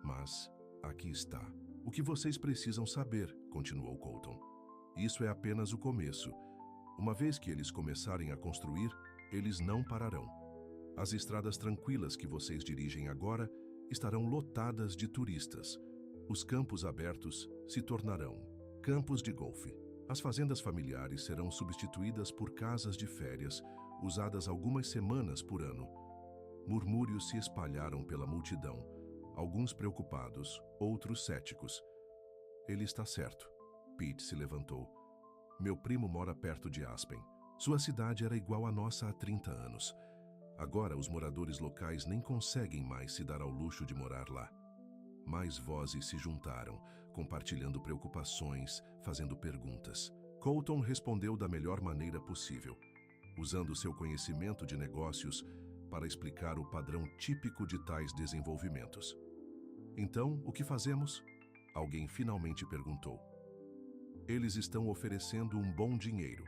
Mas aqui está. O que vocês precisam saber, continuou Colton. Isso é apenas o começo. Uma vez que eles começarem a construir, eles não pararão. As estradas tranquilas que vocês dirigem agora estarão lotadas de turistas. Os campos abertos se tornarão campos de golfe. As fazendas familiares serão substituídas por casas de férias, usadas algumas semanas por ano. Murmúrios se espalharam pela multidão, alguns preocupados, outros céticos. Ele está certo. Pete se levantou. Meu primo mora perto de Aspen. Sua cidade era igual à nossa há 30 anos. Agora os moradores locais nem conseguem mais se dar ao luxo de morar lá. Mais vozes se juntaram, compartilhando preocupações, fazendo perguntas. Colton respondeu da melhor maneira possível, usando seu conhecimento de negócios para explicar o padrão típico de tais desenvolvimentos. Então, o que fazemos? Alguém finalmente perguntou. Eles estão oferecendo um bom dinheiro.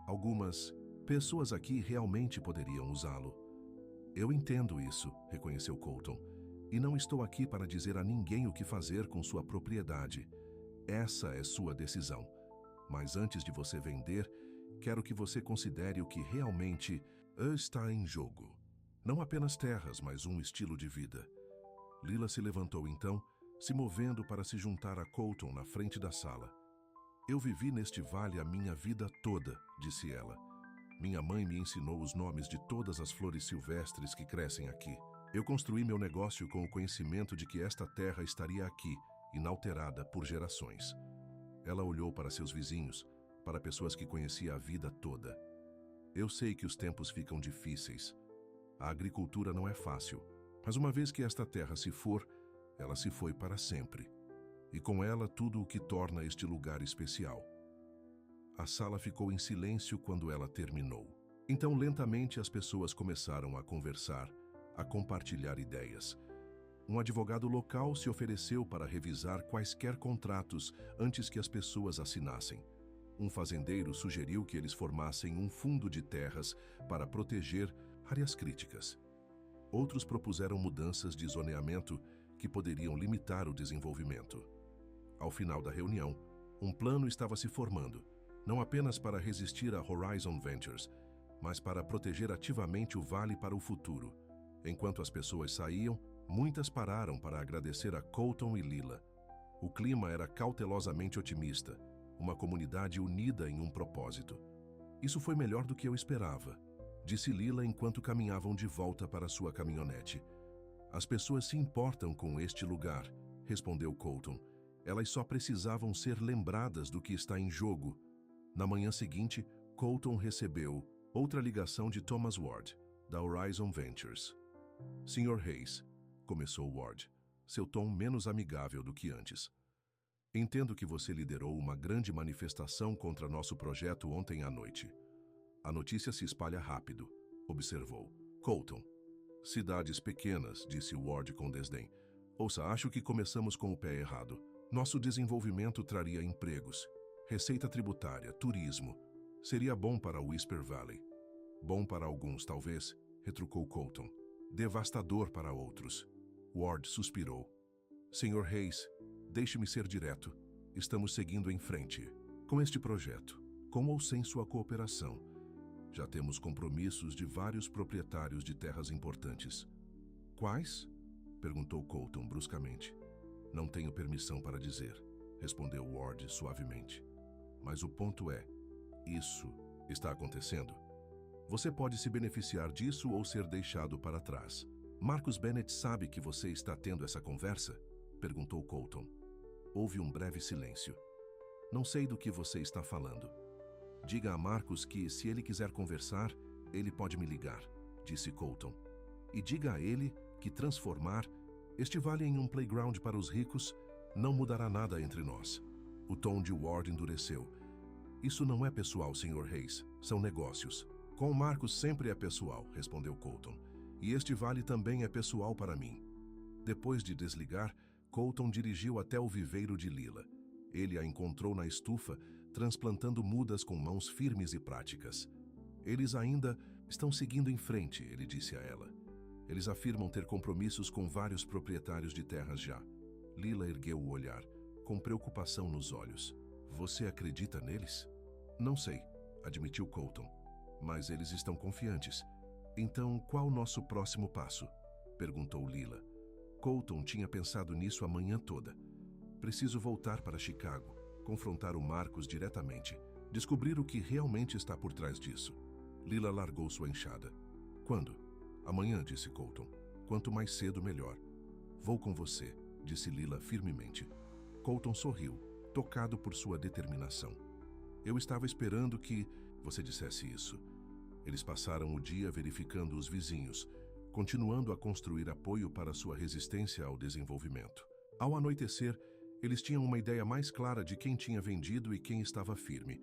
Algumas pessoas aqui realmente poderiam usá-lo. Eu entendo isso, reconheceu Colton. E não estou aqui para dizer a ninguém o que fazer com sua propriedade. Essa é sua decisão. Mas antes de você vender, quero que você considere o que realmente está em jogo. Não apenas terras, mas um estilo de vida. Lila se levantou então, se movendo para se juntar a Colton na frente da sala. Eu vivi neste vale a minha vida toda, disse ela. Minha mãe me ensinou os nomes de todas as flores silvestres que crescem aqui. Eu construí meu negócio com o conhecimento de que esta terra estaria aqui, inalterada por gerações. Ela olhou para seus vizinhos, para pessoas que conhecia a vida toda. Eu sei que os tempos ficam difíceis. A agricultura não é fácil, mas uma vez que esta terra se for, ela se foi para sempre. E com ela tudo o que torna este lugar especial. A sala ficou em silêncio quando ela terminou. Então, lentamente, as pessoas começaram a conversar, a compartilhar ideias. Um advogado local se ofereceu para revisar quaisquer contratos antes que as pessoas assinassem. Um fazendeiro sugeriu que eles formassem um fundo de terras para proteger áreas críticas. Outros propuseram mudanças de zoneamento que poderiam limitar o desenvolvimento. Ao final da reunião, um plano estava se formando, não apenas para resistir a Horizon Ventures, mas para proteger ativamente o vale para o futuro. Enquanto as pessoas saíam, muitas pararam para agradecer a Colton e Lila. O clima era cautelosamente otimista, uma comunidade unida em um propósito. Isso foi melhor do que eu esperava, disse Lila enquanto caminhavam de volta para sua caminhonete. As pessoas se importam com este lugar, respondeu Colton. Elas só precisavam ser lembradas do que está em jogo. Na manhã seguinte, Colton recebeu outra ligação de Thomas Ward, da Horizon Ventures. Sr. Hayes, começou Ward, seu tom menos amigável do que antes. Entendo que você liderou uma grande manifestação contra nosso projeto ontem à noite. A notícia se espalha rápido, observou Colton. Cidades pequenas, disse Ward com desdém. Ouça, acho que começamos com o pé errado. Nosso desenvolvimento traria empregos, receita tributária, turismo. Seria bom para o Whisper Valley. Bom para alguns, talvez, retrucou Colton. Devastador para outros. Ward suspirou. Sr. Hayes, deixe-me ser direto. Estamos seguindo em frente. Com este projeto, com ou sem sua cooperação, já temos compromissos de vários proprietários de terras importantes. Quais? Perguntou Colton bruscamente. Não tenho permissão para dizer, respondeu Ward suavemente. Mas o ponto é, isso está acontecendo. Você pode se beneficiar disso ou ser deixado para trás. Marcus Bennett sabe que você está tendo essa conversa? Perguntou Colton. Houve um breve silêncio. Não sei do que você está falando. Diga a Marcus que, se ele quiser conversar, ele pode me ligar, disse Colton. E diga a ele que transformar este vale em um playground para os ricos não mudará nada entre nós. O tom de Ward endureceu. Isso não é pessoal, Sr. Hayes. São negócios. Com Marcus sempre é pessoal, respondeu Colton. E este vale também é pessoal para mim. Depois de desligar, Colton dirigiu até o viveiro de Lila. Ele a encontrou na estufa, transplantando mudas com mãos firmes e práticas. Eles ainda estão seguindo em frente, ele disse a ela. Eles afirmam ter compromissos com vários proprietários de terras já. Lila ergueu o olhar, com preocupação nos olhos. Você acredita neles? Não sei, admitiu Colton. Mas eles estão confiantes. Então, qual o nosso próximo passo? Perguntou Lila. Colton tinha pensado nisso a manhã toda. Preciso voltar para Chicago, confrontar o Marcus diretamente, descobrir o que realmente está por trás disso. Lila largou sua enxada. Quando? Amanhã, disse Colton. Quanto mais cedo, melhor. Vou com você, disse Lila firmemente. Colton sorriu, tocado por sua determinação. Eu estava esperando que você dissesse isso. Eles passaram o dia verificando os vizinhos, continuando a construir apoio para sua resistência ao desenvolvimento. Ao anoitecer, eles tinham uma ideia mais clara de quem tinha vendido e quem estava firme.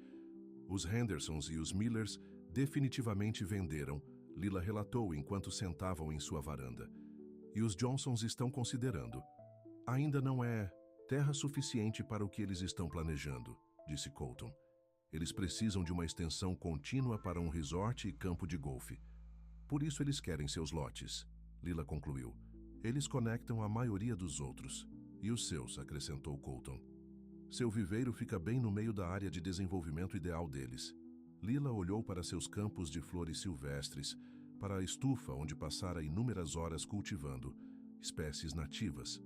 Os Hendersons e os Millers definitivamente venderam, Lila relatou enquanto sentavam em sua varanda. E os Johnsons estão considerando. Ainda não é terra suficiente para o que eles estão planejando, disse Colton. Eles precisam de uma extensão contínua para um resort e campo de golfe. Por isso eles querem seus lotes, Lila concluiu. Eles conectam a maioria dos outros. E os seus, acrescentou Colton. Seu viveiro fica bem no meio da área de desenvolvimento ideal deles. Lila olhou para seus campos de flores silvestres, para a estufa onde passara inúmeras horas cultivando espécies nativas.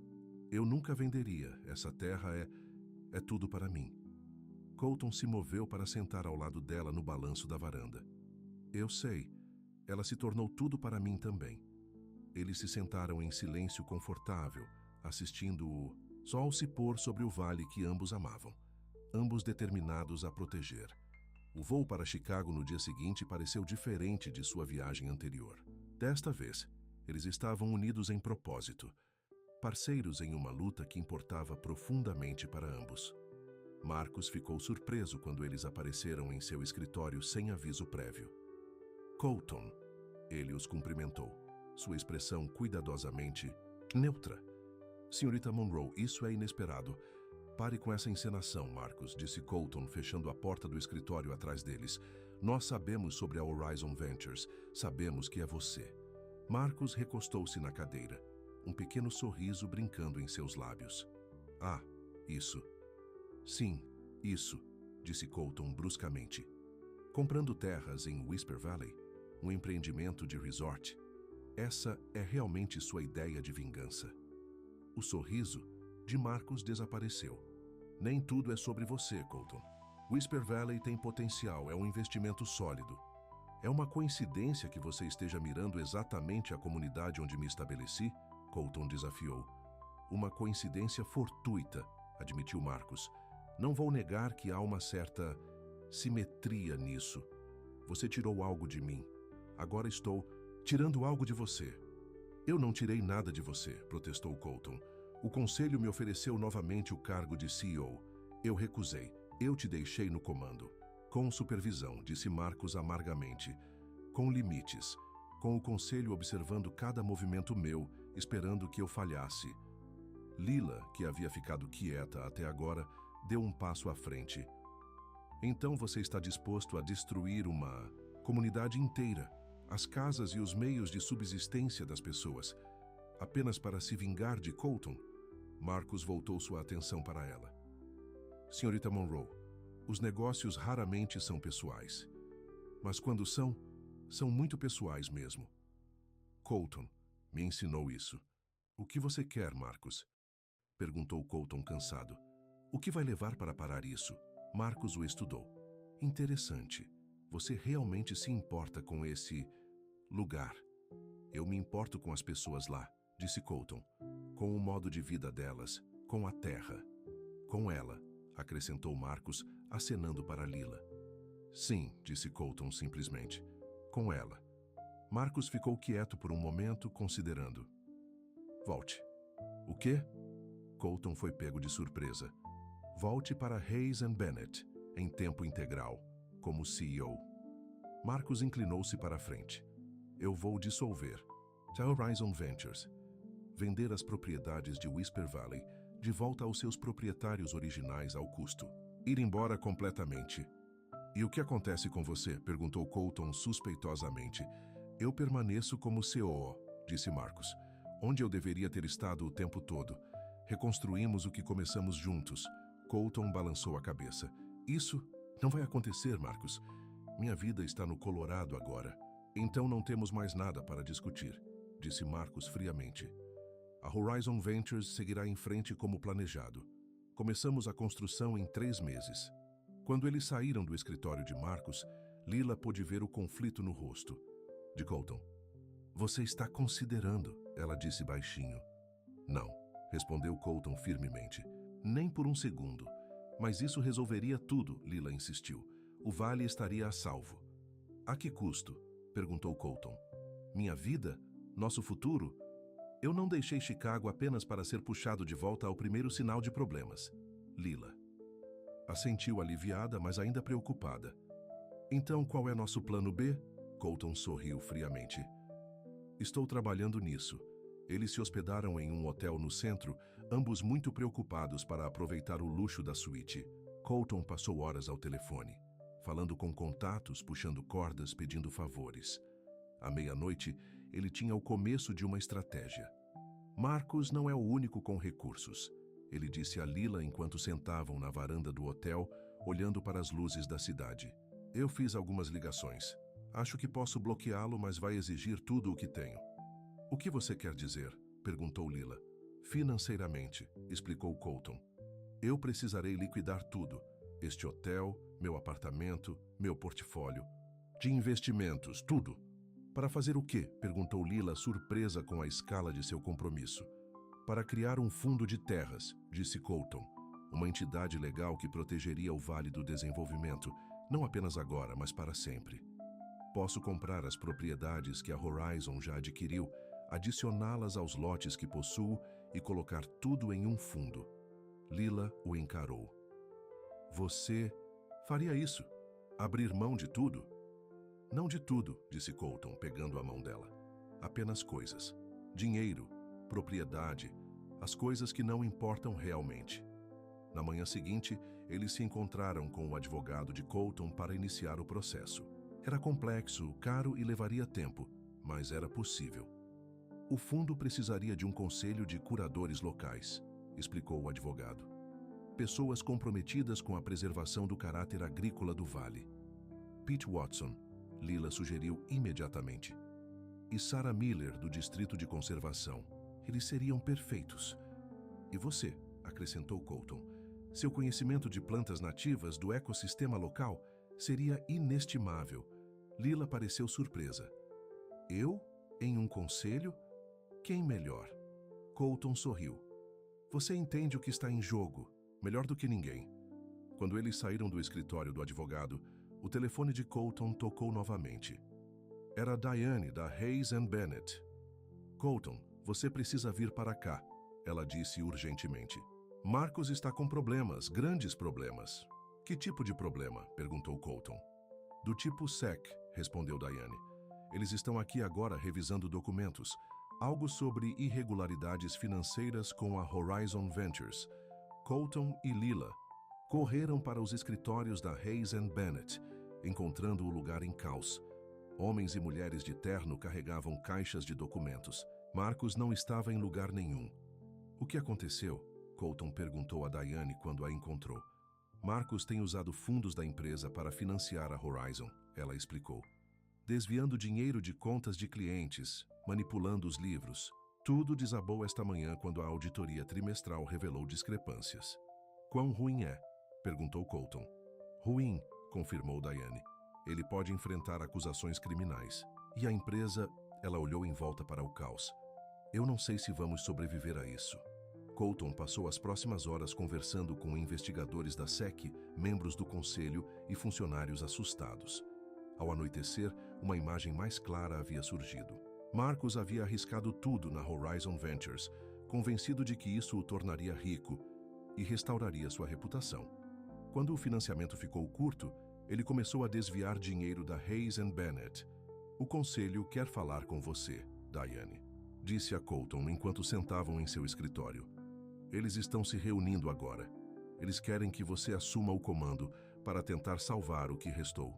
Eu nunca venderia, essa terra é tudo para mim. Colton se moveu para sentar ao lado dela no balanço da varanda. Eu sei, ela se tornou tudo para mim também. Eles se sentaram em silêncio confortável, assistindo o sol se pôr sobre o vale que ambos amavam, ambos determinados a proteger. O voo para Chicago no dia seguinte pareceu diferente de sua viagem anterior. Desta vez, eles estavam unidos em propósito, parceiros em uma luta que importava profundamente para ambos. Marcus ficou surpreso quando eles apareceram em seu escritório sem aviso prévio. Colton. Ele os cumprimentou, sua expressão cuidadosamente neutra. Senhorita Monroe, isso é inesperado. Pare com essa encenação, Marcus, disse Colton, fechando a porta do escritório atrás deles. Nós sabemos sobre a Horizon Ventures. Sabemos que é você. Marcus recostou-se na cadeira, um pequeno sorriso brincando em seus lábios. Ah, isso. Sim, isso, disse Colton bruscamente. Comprando terras em Whisper Valley, um empreendimento de resort. Essa é realmente sua ideia de vingança. O sorriso de Marcus desapareceu. Nem tudo é sobre você, Colton. Whisper Valley tem potencial, é um investimento sólido. É uma coincidência que você esteja mirando exatamente a comunidade onde me estabeleci? Colton desafiou. Uma coincidência fortuita, admitiu Marcus. Não vou negar que há uma certa simetria nisso. Você tirou algo de mim. Agora estou tirando algo de você. Eu não tirei nada de você, protestou Colton. O conselho me ofereceu novamente o cargo de CEO. Eu recusei. Eu te deixei no comando. Com supervisão, disse Marcus amargamente. Com limites. Com o conselho observando cada movimento meu, esperando que eu falhasse. Lila, que havia ficado quieta até agora, deu um passo à frente. Então você está disposto a destruir uma comunidade inteira, as casas e os meios de subsistência das pessoas, apenas para se vingar de Colton? Marcus voltou sua atenção para ela. Senhorita Monroe, os negócios raramente são pessoais. Mas quando são muito pessoais mesmo. Colton me ensinou isso. O que você quer, Marcus? Perguntou Colton cansado. O que vai levar para parar isso? Marcus o estudou. Interessante. Você realmente se importa com esse lugar. Eu me importo com as pessoas lá, disse Colton. Com o modo de vida delas, com a terra. Com ela, acrescentou Marcus, acenando para Lila. Sim, disse Colton simplesmente. Com ela. Marcus ficou quieto por um momento, considerando. Volte. O quê? Colton foi pego de surpresa. Volte para Hayes & Bennett, em tempo integral, como CEO. Marcus inclinou-se para a frente. Eu vou dissolver a Horizon Ventures. Vender as propriedades de Whisper Valley de volta aos seus proprietários originais ao custo. Ir embora completamente. E o que acontece com você? Perguntou Colton suspeitosamente. Eu permaneço como CEO, disse Marcus. Onde eu deveria ter estado o tempo todo. Reconstruímos o que começamos juntos. Colton balançou a cabeça. Isso não vai acontecer, Marcus. Minha vida está no Colorado agora. Então não temos mais nada para discutir, disse Marcus friamente. A Horizon Ventures seguirá em frente como planejado. Começamos a construção em 3 meses. Quando eles saíram do escritório de Marcus, Lila pôde ver o conflito no rosto de Colton. Você está considerando, ela disse baixinho. Não, respondeu Colton firmemente. Nem por um segundo. Mas isso resolveria tudo, Lila insistiu. O vale estaria a salvo. A que custo? Perguntou Colton. Minha vida? Nosso futuro? Eu não deixei Chicago apenas para ser puxado de volta ao primeiro sinal de problemas. Lila assentiu aliviada, mas ainda preocupada. Então qual é nosso plano B? Colton sorriu friamente. Estou trabalhando nisso. Eles se hospedaram em um hotel no centro, ambos muito preocupados para aproveitar o luxo da suíte. Colton passou horas ao telefone, falando com contatos, puxando cordas, pedindo favores. À meia-noite, ele tinha o começo de uma estratégia. Marcus não é o único com recursos, ele disse a Lila enquanto sentavam na varanda do hotel, olhando para as luzes da cidade. Eu fiz algumas ligações. Acho que posso bloqueá-lo, mas vai exigir tudo o que tenho. O que você quer dizer? Perguntou Lila. Financeiramente, explicou Colton. Eu precisarei liquidar tudo. Este hotel, meu apartamento, meu portfólio. De investimentos, tudo. Para fazer o quê? Perguntou Lila, surpresa com a escala de seu compromisso. Para criar um fundo de terras, disse Colton. Uma entidade legal que protegeria o Vale do Desenvolvimento, não apenas agora, mas para sempre. Posso comprar as propriedades que a Horizon já adquiriu, adicioná-las aos lotes que possuo e colocar tudo em um fundo. Lila o encarou. Você faria isso? Abrir mão de tudo? Não de tudo, disse Colton, pegando a mão dela. Apenas coisas. Dinheiro, propriedade, as coisas que não importam realmente. Na manhã seguinte, eles se encontraram com o advogado de Colton para iniciar o processo. Era complexo, caro e levaria tempo, mas era possível. O fundo precisaria de um conselho de curadores locais, explicou o advogado. Pessoas comprometidas com a preservação do caráter agrícola do vale. Pete Watson, Lila sugeriu imediatamente. E Sarah Miller, do Distrito de Conservação. Eles seriam perfeitos. E você, acrescentou Colton, seu conhecimento de plantas nativas do ecossistema local seria inestimável. Lila pareceu surpresa. Eu? Em um conselho? Quem melhor? Colton sorriu. Você entende o que está em jogo, melhor do que ninguém. Quando eles saíram do escritório do advogado, o telefone de Colton tocou novamente. Era Diane, da Hayes & Bennett. Colton, você precisa vir para cá, ela disse urgentemente. Marcos está com problemas, grandes problemas. Que tipo de problema? Perguntou Colton. Do tipo SEC, respondeu Diane. Eles estão aqui agora revisando documentos. Algo sobre irregularidades financeiras com a Horizon Ventures. Colton e Lila correram para os escritórios da Hayes & Bennett, encontrando o lugar em caos. Homens e mulheres de terno carregavam caixas de documentos. Marcos não estava em lugar nenhum. O que aconteceu? Colton perguntou a Diane quando a encontrou. Marcos tem usado fundos da empresa para financiar a Horizon, ela explicou. Desviando dinheiro de contas de clientes, manipulando os livros. Tudo desabou esta manhã quando a auditoria trimestral revelou discrepâncias. Quão ruim é? Perguntou Colton. Ruim, confirmou Diane. Ele pode enfrentar acusações criminais. E a empresa, ela olhou em volta para o caos. Eu não sei se vamos sobreviver a isso. Colton passou as próximas horas conversando com investigadores da SEC, membros do conselho e funcionários assustados. Ao anoitecer, uma imagem mais clara havia surgido. Marcos havia arriscado tudo na Horizon Ventures, convencido de que isso o tornaria rico e restauraria sua reputação. Quando o financiamento ficou curto, ele começou a desviar dinheiro da Hayes & Bennett. O conselho quer falar com você, Diane, disse a Colton enquanto sentavam em seu escritório. Eles estão se reunindo agora. Eles querem que você assuma o comando para tentar salvar o que restou.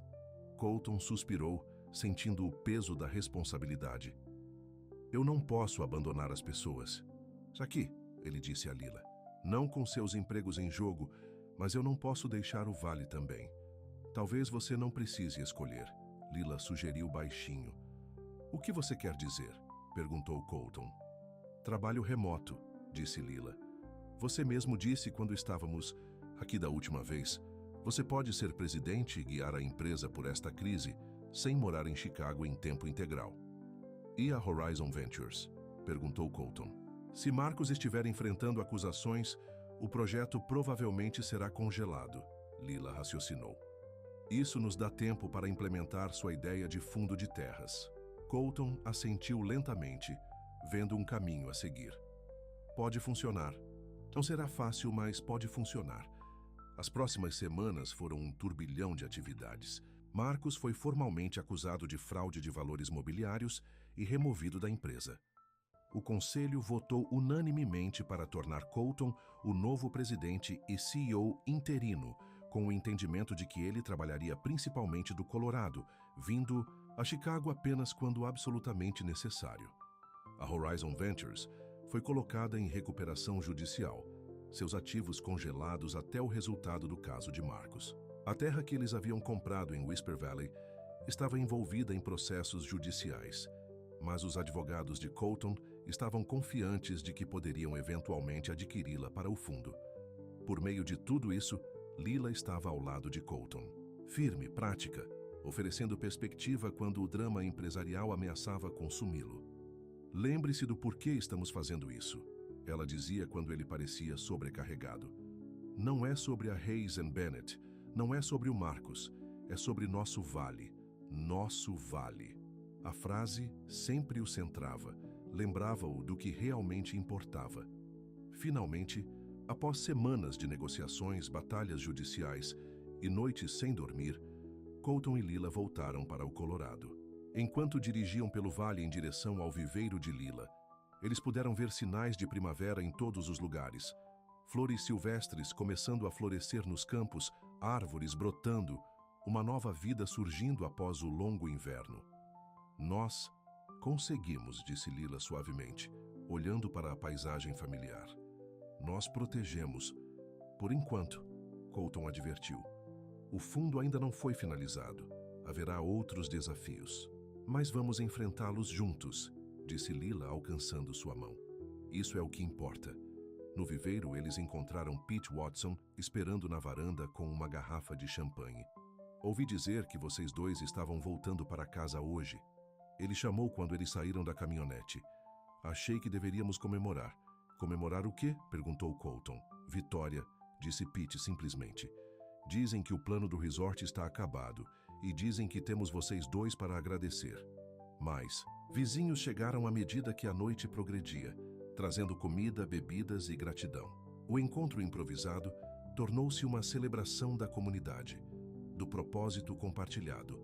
Colton suspirou, sentindo o peso da responsabilidade. Eu não posso abandonar as pessoas. Aqui, ele disse a Lila. Não com seus empregos em jogo, mas eu não posso deixar o vale também. Talvez você não precise escolher, Lila sugeriu baixinho. O que você quer dizer? Perguntou Colton. Trabalho remoto, disse Lila. Você mesmo disse quando estávamos aqui da última vez. Você pode ser presidente e guiar a empresa por esta crise, sem morar em Chicago em tempo integral. E a Horizon Ventures? Perguntou Colton. Se Marcos estiver enfrentando acusações, o projeto provavelmente será congelado, Lila raciocinou. Isso nos dá tempo para implementar sua ideia de fundo de terras. Colton assentiu lentamente, vendo um caminho a seguir. Pode funcionar. Não será fácil, mas pode funcionar. As próximas semanas foram um turbilhão de atividades. Marcos foi formalmente acusado de fraude de valores mobiliários e removido da empresa. O conselho votou unanimemente para tornar Colton o novo presidente e CEO interino, com o entendimento de que ele trabalharia principalmente do Colorado, vindo a Chicago apenas quando absolutamente necessário. A Horizon Ventures foi colocada em recuperação judicial, seus ativos congelados até o resultado do caso de Marcos. A terra que eles haviam comprado em Whisper Valley estava envolvida em processos judiciais, mas os advogados de Colton estavam confiantes de que poderiam eventualmente adquiri-la para o fundo. Por meio de tudo isso, Lila estava ao lado de Colton, firme, prática, oferecendo perspectiva quando o drama empresarial ameaçava consumi-lo. Lembre-se do porquê estamos fazendo isso, ela dizia quando ele parecia sobrecarregado. Não é sobre a Hayes & Bennett, não é sobre o Marcos, é sobre nosso vale. Nosso vale. A frase sempre o centrava, lembrava-o do que realmente importava. Finalmente, Após semanas de negociações, batalhas judiciais e noites sem dormir, Colton e Lila voltaram para o Colorado. Enquanto dirigiam pelo vale em direção ao viveiro de Lila, eles puderam ver sinais de primavera em todos os lugares. Flores silvestres começando a florescer nos campos, árvores brotando, uma nova vida surgindo após o longo inverno. Nós conseguimos, disse Lila suavemente, olhando para a paisagem familiar. Nós protegemos. Por enquanto, Colton advertiu. O fundo ainda não foi finalizado. Haverá outros desafios. Mas vamos enfrentá-los juntos, disse Lila, alcançando sua mão. Isso é o que importa. No viveiro, eles encontraram Pete Watson esperando na varanda com uma garrafa de champanhe. Ouvi dizer que vocês dois estavam voltando para casa hoje. Ele chamou quando eles saíram da caminhonete. Achei que deveríamos comemorar. Comemorar o quê? Perguntou Colton. Vitória, disse Pete simplesmente. Dizem que o plano do resort está acabado e dizem que temos vocês dois para agradecer. Mas vizinhos chegaram à medida que a noite progredia, trazendo comida, bebidas e gratidão. O encontro improvisado tornou-se uma celebração da comunidade, do propósito compartilhado,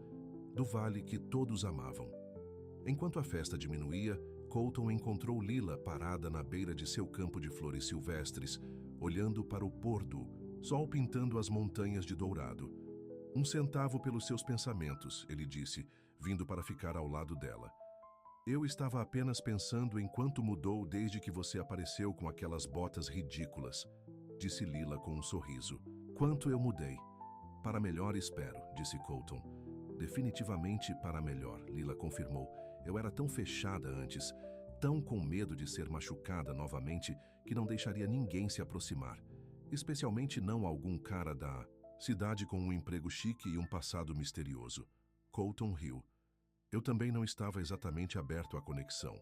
do vale que todos amavam. Enquanto a festa diminuía, Colton encontrou Lila parada na beira de seu campo de flores silvestres, olhando para o pôr do sol pintando as montanhas de dourado. 1 centavo pelos seus pensamentos, ele disse, vindo para ficar ao lado dela. Eu estava apenas pensando em quanto mudou desde que você apareceu com aquelas botas ridículas, disse Lila com um sorriso. Quanto eu mudei. Para melhor, espero, disse Colton. Definitivamente para melhor, Lila confirmou. Eu era tão fechada antes, tão com medo de ser machucada novamente, que não deixaria ninguém se aproximar. Especialmente não algum cara da cidade com um emprego chique e um passado misterioso. Colton riu. Eu também não estava exatamente aberto à conexão.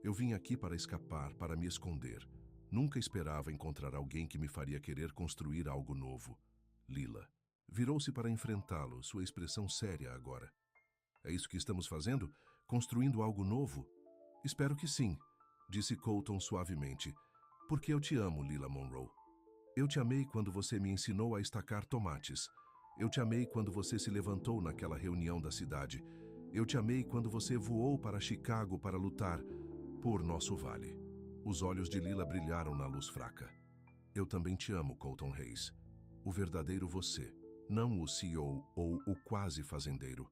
Eu vim aqui para escapar, para me esconder. Nunca esperava encontrar alguém que me faria querer construir algo novo. Lila virou-se para enfrentá-lo, sua expressão séria agora. É isso que estamos fazendo? Construindo algo novo? Espero que sim, disse Colton suavemente. Porque eu te amo, Lila Monroe. Eu te amei quando você me ensinou a estacar tomates. Eu te amei quando você se levantou naquela reunião da cidade. Eu te amei quando você voou para Chicago para lutar por nosso vale. Os olhos de Lila brilharam na luz fraca. Eu também te amo, Colton Hayes. O verdadeiro você, não o CEO ou o quase fazendeiro.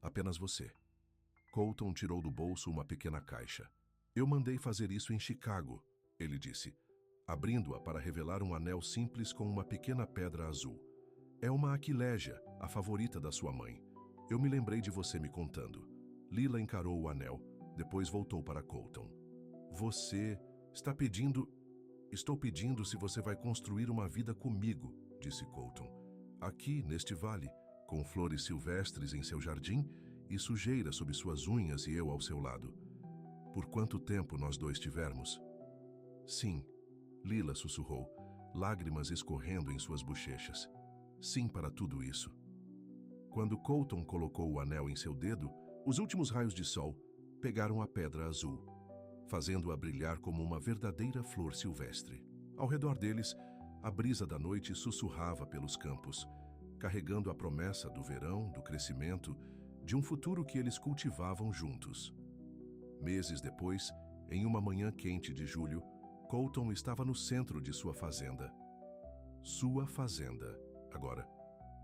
Apenas você. Colton tirou do bolso uma pequena caixa. Eu mandei fazer isso em Chicago, ele disse, abrindo-a para revelar um anel simples com uma pequena pedra azul. É uma aquilégia, a favorita da sua mãe. Eu me lembrei de você me contando. Lila encarou o anel, depois voltou para Colton. Você está pedindo... Estou pedindo se você vai construir uma vida comigo, disse Colton. Aqui, neste vale, com flores silvestres em seu jardim e sujeira sob suas unhas e eu ao seu lado. Por quanto tempo nós dois tivermos? Sim, Lila sussurrou, lágrimas escorrendo em suas bochechas. Sim para tudo isso. Quando Colton colocou o anel em seu dedo, os últimos raios de sol pegaram a pedra azul, fazendo-a brilhar como uma verdadeira flor silvestre. Ao redor deles, a brisa da noite sussurrava pelos campos, carregando a promessa do verão, do crescimento, de um futuro que eles cultivavam juntos. Meses depois, em uma manhã quente de julho, Colton estava no centro de sua fazenda. Sua fazenda, agora.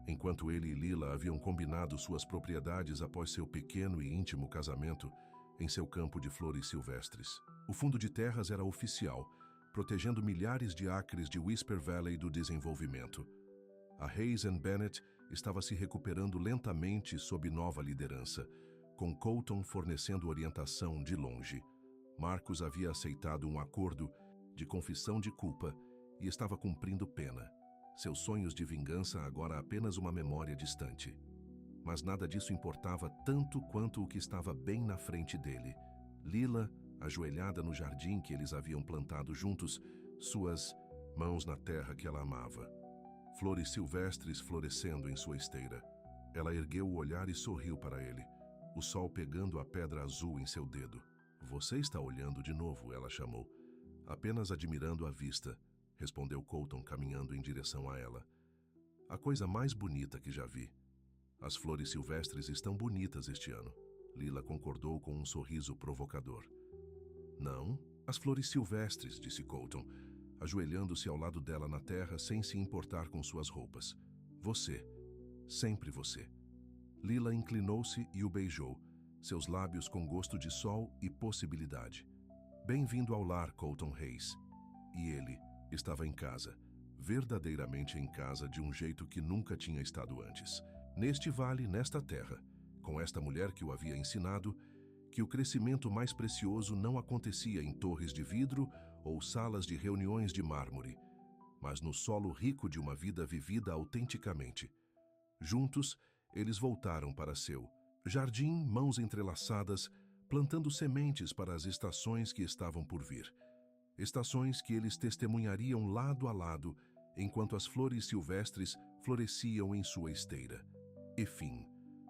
Enquanto ele e Lila haviam combinado suas propriedades após seu pequeno e íntimo casamento em seu campo de flores silvestres. O fundo de terras era oficial, protegendo milhares de acres de Whisper Valley do desenvolvimento. A Hayes & Bennett estava se recuperando lentamente sob nova liderança, com Colton fornecendo orientação de longe. Marcus havia aceitado um acordo de confissão de culpa e estava cumprindo pena. Seus sonhos de vingança agora apenas uma memória distante. Mas nada disso importava tanto quanto o que estava bem na frente dele. Lila, ajoelhada no jardim que eles haviam plantado juntos, suas mãos na terra que ela amava. Flores silvestres florescendo em sua esteira. Ela ergueu o olhar e sorriu para ele, o sol pegando a pedra azul em seu dedo. Você está olhando de novo, ela chamou, apenas admirando a vista. respondeu Colton, caminhando em direção a ela. A coisa mais bonita que já vi. As flores silvestres estão bonitas este ano. Lila concordou com um sorriso provocador. Não, as flores silvestres, disse Colton, ajoelhando-se ao lado dela na terra sem se importar com suas roupas. Você, sempre você. Lila inclinou-se e o beijou, seus lábios com gosto de sol e possibilidade. Bem-vindo ao lar, Colton Hayes. E ele estava em casa, verdadeiramente em casa de um jeito que nunca tinha estado antes. Neste vale, nesta terra, com esta mulher que o havia ensinado, que o crescimento mais precioso não acontecia em torres de vidro ou salas de reuniões de mármore, mas no solo rico de uma vida vivida autenticamente. Juntos, eles voltaram para seu jardim, mãos entrelaçadas, plantando sementes para as estações que estavam por vir. Estações que eles testemunhariam lado a lado, enquanto as flores silvestres floresciam em sua esteira. E fim.